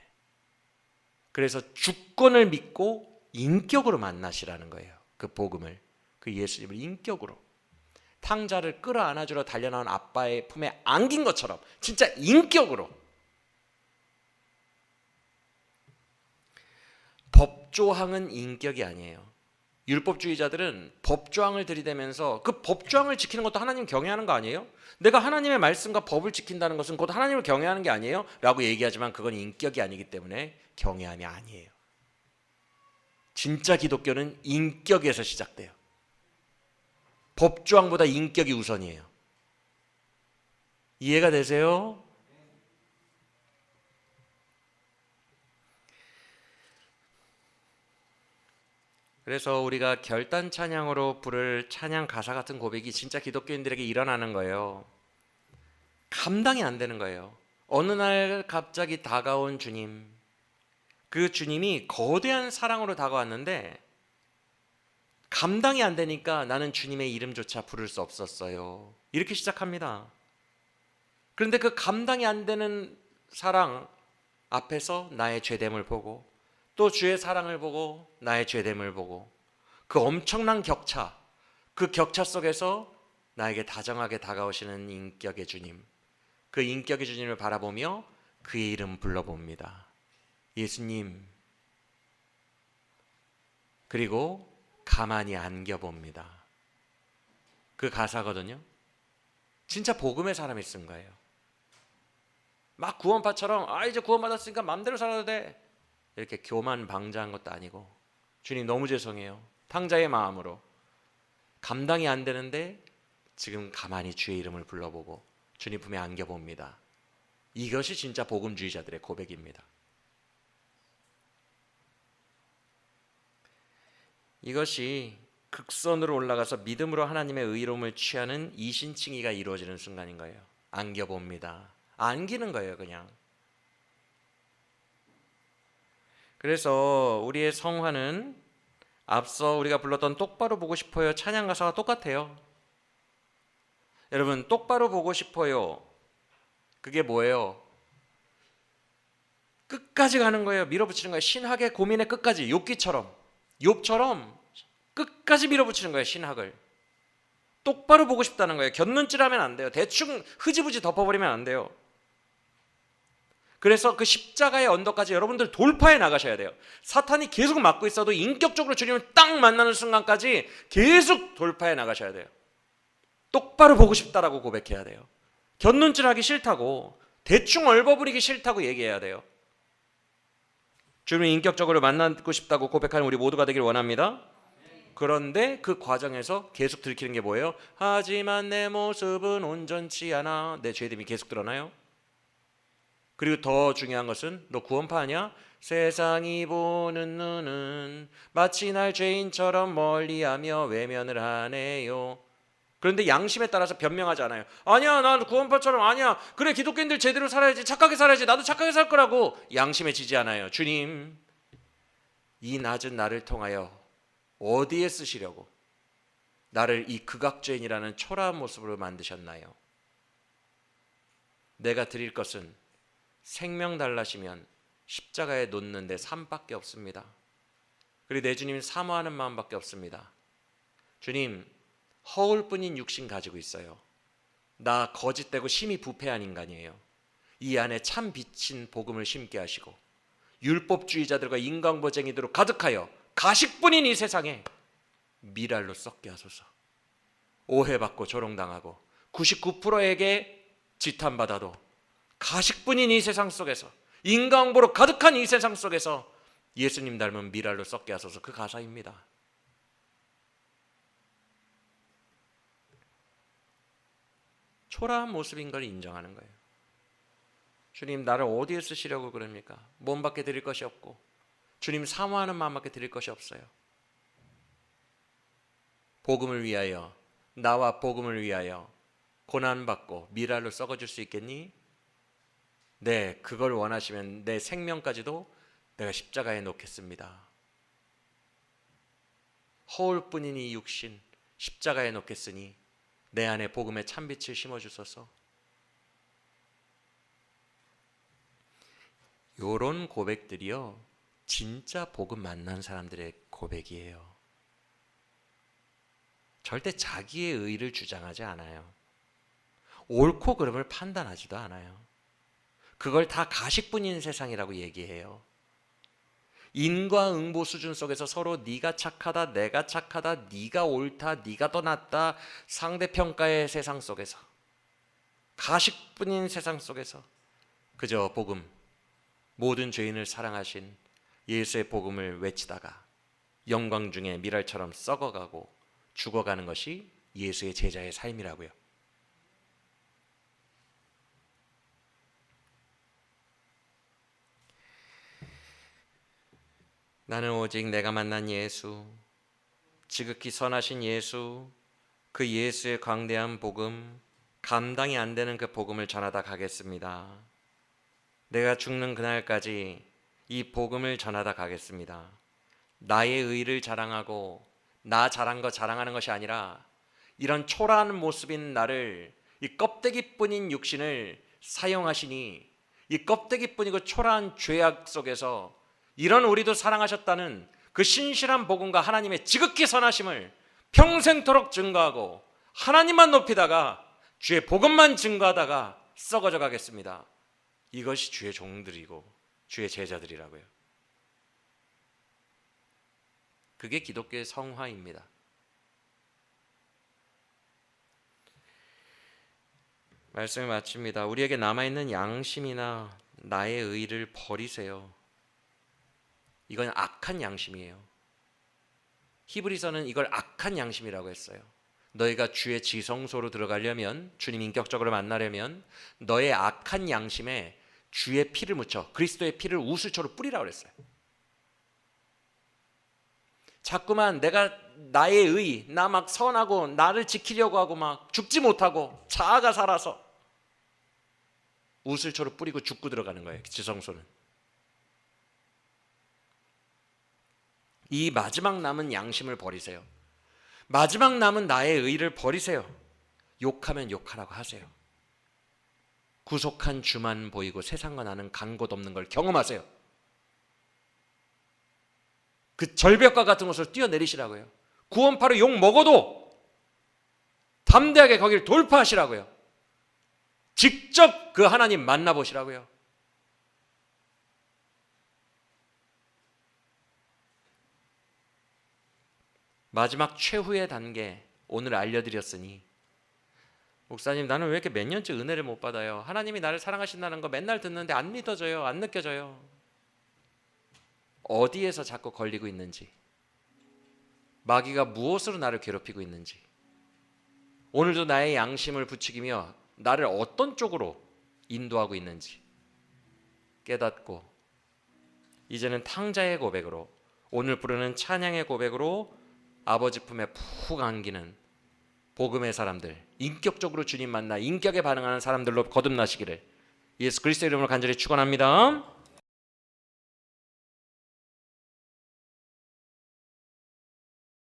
그래서 주권을 믿고 인격으로 만나시라는 거예요. 그 복음을, 그 예수님을 인격으로. 탕자를 끌어안아주러 달려나온 아빠의 품에 안긴 것처럼 진짜 인격으로. 법조항은 인격이 아니에요. 율법주의자들은 법조항을 들이대면서 그 법조항을 지키는 것도 하나님 경외하는 거 아니에요? 내가 하나님의 말씀과 법을 지킨다는 것은 곧 하나님을 경외하는 게 아니에요? 라고 얘기하지만 그건 인격이 아니기 때문에 경외함이 아니에요. 진짜 기독교는 인격에서 시작돼요. 법조항보다 인격이 우선이에요. 이해가 되세요? 그래서 우리가 결단 찬양으로 부를 찬양 가사 같은 고백이 진짜 기독교인들에게 일어나는 거예요. 감당이 안 되는 거예요. 어느 날 갑자기 다가온 주님, 그 주님이 거대한 사랑으로 다가왔는데 감당이 안 되니까 나는 주님의 이름조차 부를 수 없었어요. 이렇게 시작합니다. 그런데 그 감당이 안 되는 사랑 앞에서 나의 죄됨을 보고 또 주의 사랑을 보고 나의 죄됨을 보고 그 엄청난 격차, 그 격차 속에서 나에게 다정하게 다가오시는 인격의 주님, 그 인격의 주님을 바라보며 그의 이름 불러봅니다. 예수님. 그리고 가만히 안겨봅니다. 그 가사거든요. 진짜 복음의 사람이 쓴 거예요. 막 구원파처럼 이제 구원받았으니까 마음대로 살아도 돼 이렇게 교만 방자한 것도 아니고, 주님 너무 죄송해요, 탕자의 마음으로 감당이 안 되는데 지금 가만히 주의 이름을 불러보고 주님 품에 안겨봅니다. 이것이 진짜 복음주의자들의 고백입니다. 이것이 극선으로 올라가서 믿음으로 하나님의 의로움을 취하는 이신칭의가 이루어지는 순간인 거예요. 안겨봅니다. 안기는 거예요, 그냥. 그래서 우리의 성화는 앞서 우리가 불렀던 똑바로 보고 싶어요 찬양 가사가 똑같아요. 여러분, 똑바로 보고 싶어요, 그게 뭐예요? 끝까지 가는 거예요. 밀어붙이는 거예요. 신학의 고민의 끝까지. 욥처럼 끝까지 밀어붙이는 거예요. 신학을 똑바로 보고 싶다는 거예요. 곁눈질하면 안 돼요. 대충 흐지부지 덮어버리면 안 돼요. 그래서 그 십자가의 언덕까지 여러분들 돌파해 나가셔야 돼요. 사탄이 계속 막고 있어도 인격적으로 주님을 딱 만나는 순간까지 계속 돌파해 나가셔야 돼요. 똑바로 보고 싶다라고 고백해야 돼요. 곁눈질하기 싫다고, 대충 얼버무리기 싫다고 얘기해야 돼요. 주님을 인격적으로 만나고 싶다고 고백하는 우리 모두가 되길 원합니다. 그런데 그 과정에서 계속 들키는 게 뭐예요? 하지만 내 모습은 온전치 않아. 내 죄됨이 계속 드러나요. 그리고 더 중요한 것은, 너 구원파 아니야? 세상이 보는 눈은 마치 날 죄인처럼 멀리하며 외면을 하네요. 그런데 양심에 따라서 변명하지 않아요. 아니야, 난 구원파처럼 아니야. 그래, 기독교인들 제대로 살아야지, 착하게 살아야지, 나도 착하게 살 거라고 양심에 지지 않아요. 주님, 이 낮은 나를 통하여 어디에 쓰시려고 나를 이 극악죄인이라는 초라한 모습으로 만드셨나요? 내가 드릴 것은 생명 달라시면 십자가에 놓는 데 삶밖에 없습니다. 그리고 내 주님 사모하는 마음밖에 없습니다. 주님, 허울뿐인 육신 가지고 있어요. 나 거짓되고 심히 부패한 인간이에요. 이 안에 참 빛인 복음을 심게 하시고 율법주의자들과 인간보쟁이들로 가득하여 가식뿐인 이 세상에 미랄로 썩게 하소서. 오해받고 조롱당하고 99%에게 지탄받아도 가식뿐인 이 세상 속에서, 인간보로 가득한 이 세상 속에서 예수님 닮은 미랄로 썩게 하소서. 그 가사입니다. 초라한 모습인 걸 인정하는 거예요. 주님, 나를 어디에 쓰시려고 그럽니까? 몸밖에 드릴 것이 없고 주님 사모하는 마음밖에 드릴 것이 없어요. 복음을 위하여, 나와 복음을 위하여 고난받고 미랄로 썩어줄 수 있겠니? 네, 그걸 원하시면 내 생명까지도 내가 십자가에 놓겠습니다. 허울뿐인 이 육신 십자가에 놓겠으니 내 안에 복음의 참빛을 심어주소서. 요런 고백들이요, 진짜 복음 만난 사람들의 고백이에요. 절대 자기의 의를 주장하지 않아요. 옳고 그름을 판단하지도 않아요. 그걸 다 가식뿐인 세상이라고 얘기해요. 인과응보 수준 속에서 서로 네가 착하다, 내가 착하다, 네가 옳다, 네가 더 낫다, 상대평가의 세상 속에서, 가식뿐인 세상 속에서 그저 복음, 모든 죄인을 사랑하신 예수의 복음을 외치다가 영광 중에 미랄처럼 썩어가고 죽어가는 것이 예수의 제자의 삶이라고요. 나는 오직 내가 만난 예수, 지극히 선하신 예수, 그 예수의 광대한 복음, 감당이 안 되는 그 복음을 전하다 가겠습니다. 내가 죽는 그날까지 이 복음을 전하다 가겠습니다. 나의 의를 자랑하고 나 잘한 거 자랑하는 것이 아니라 이런 초라한 모습인 나를, 이 껍데기뿐인 육신을 사용하시니 이 껍데기뿐이고 초라한 죄악 속에서 이런 우리도 사랑하셨다는 그 신실한 복음과 하나님의 지극히 선하심을 평생토록 증거하고 하나님만 높이다가 주의 복음만 증거하다가 썩어져 가겠습니다. 이것이 주의 종들이고 주의 제자들이라고요. 그게 기독교의 성화입니다. 말씀을 마칩니다. 우리에게 남아있는 양심이나 나의 의를 버리세요. 이건 악한 양심이에요. 히브리서는 이걸 악한 양심이라고 했어요. 너희가 주의 지성소로 들어가려면, 주님 인격적으로 만나려면 너의 악한 양심에 주의 피를 묻혀, 그리스도의 피를 우슬초로 뿌리라고 그랬어요. 자꾸만 내가 나의 의, 나 막 선하고 나를 지키려고 하고 막 죽지 못하고 자아가 살아서 우슬초로 뿌리고 죽고 들어가는 거예요. 지성소는. 이 마지막 남은 양심을 버리세요. 마지막 남은 나의 의를 버리세요. 욕하면 욕하라고 하세요. 구속한 주만 보이고 세상과 나는 간 곳 없는 걸 경험하세요. 그 절벽과 같은 곳을 뛰어내리시라고요. 구원파로 욕 먹어도 담대하게 거기를 돌파하시라고요. 직접 그 하나님 만나보시라고요. 마지막 최후의 단계 오늘 알려드렸으니, 목사님 나는 왜 이렇게 몇 년째 은혜를 못 받아요? 하나님이 나를 사랑하신다는 거 맨날 듣는데 안 믿어져요. 안 느껴져요. 어디에서 자꾸 걸리고 있는지, 마귀가 무엇으로 나를 괴롭히고 있는지, 오늘도 나의 양심을 부추기며 나를 어떤 쪽으로 인도하고 있는지 깨닫고 이제는 탕자의 고백으로, 오늘 부르는 찬양의 고백으로 아버지 품에 푹 안기는 복음의 사람들, 인격적으로 주님 만나 인격에 반응하는 사람들로 거듭나시기를 예수 그리스도의 이름으로 간절히 축원합니다.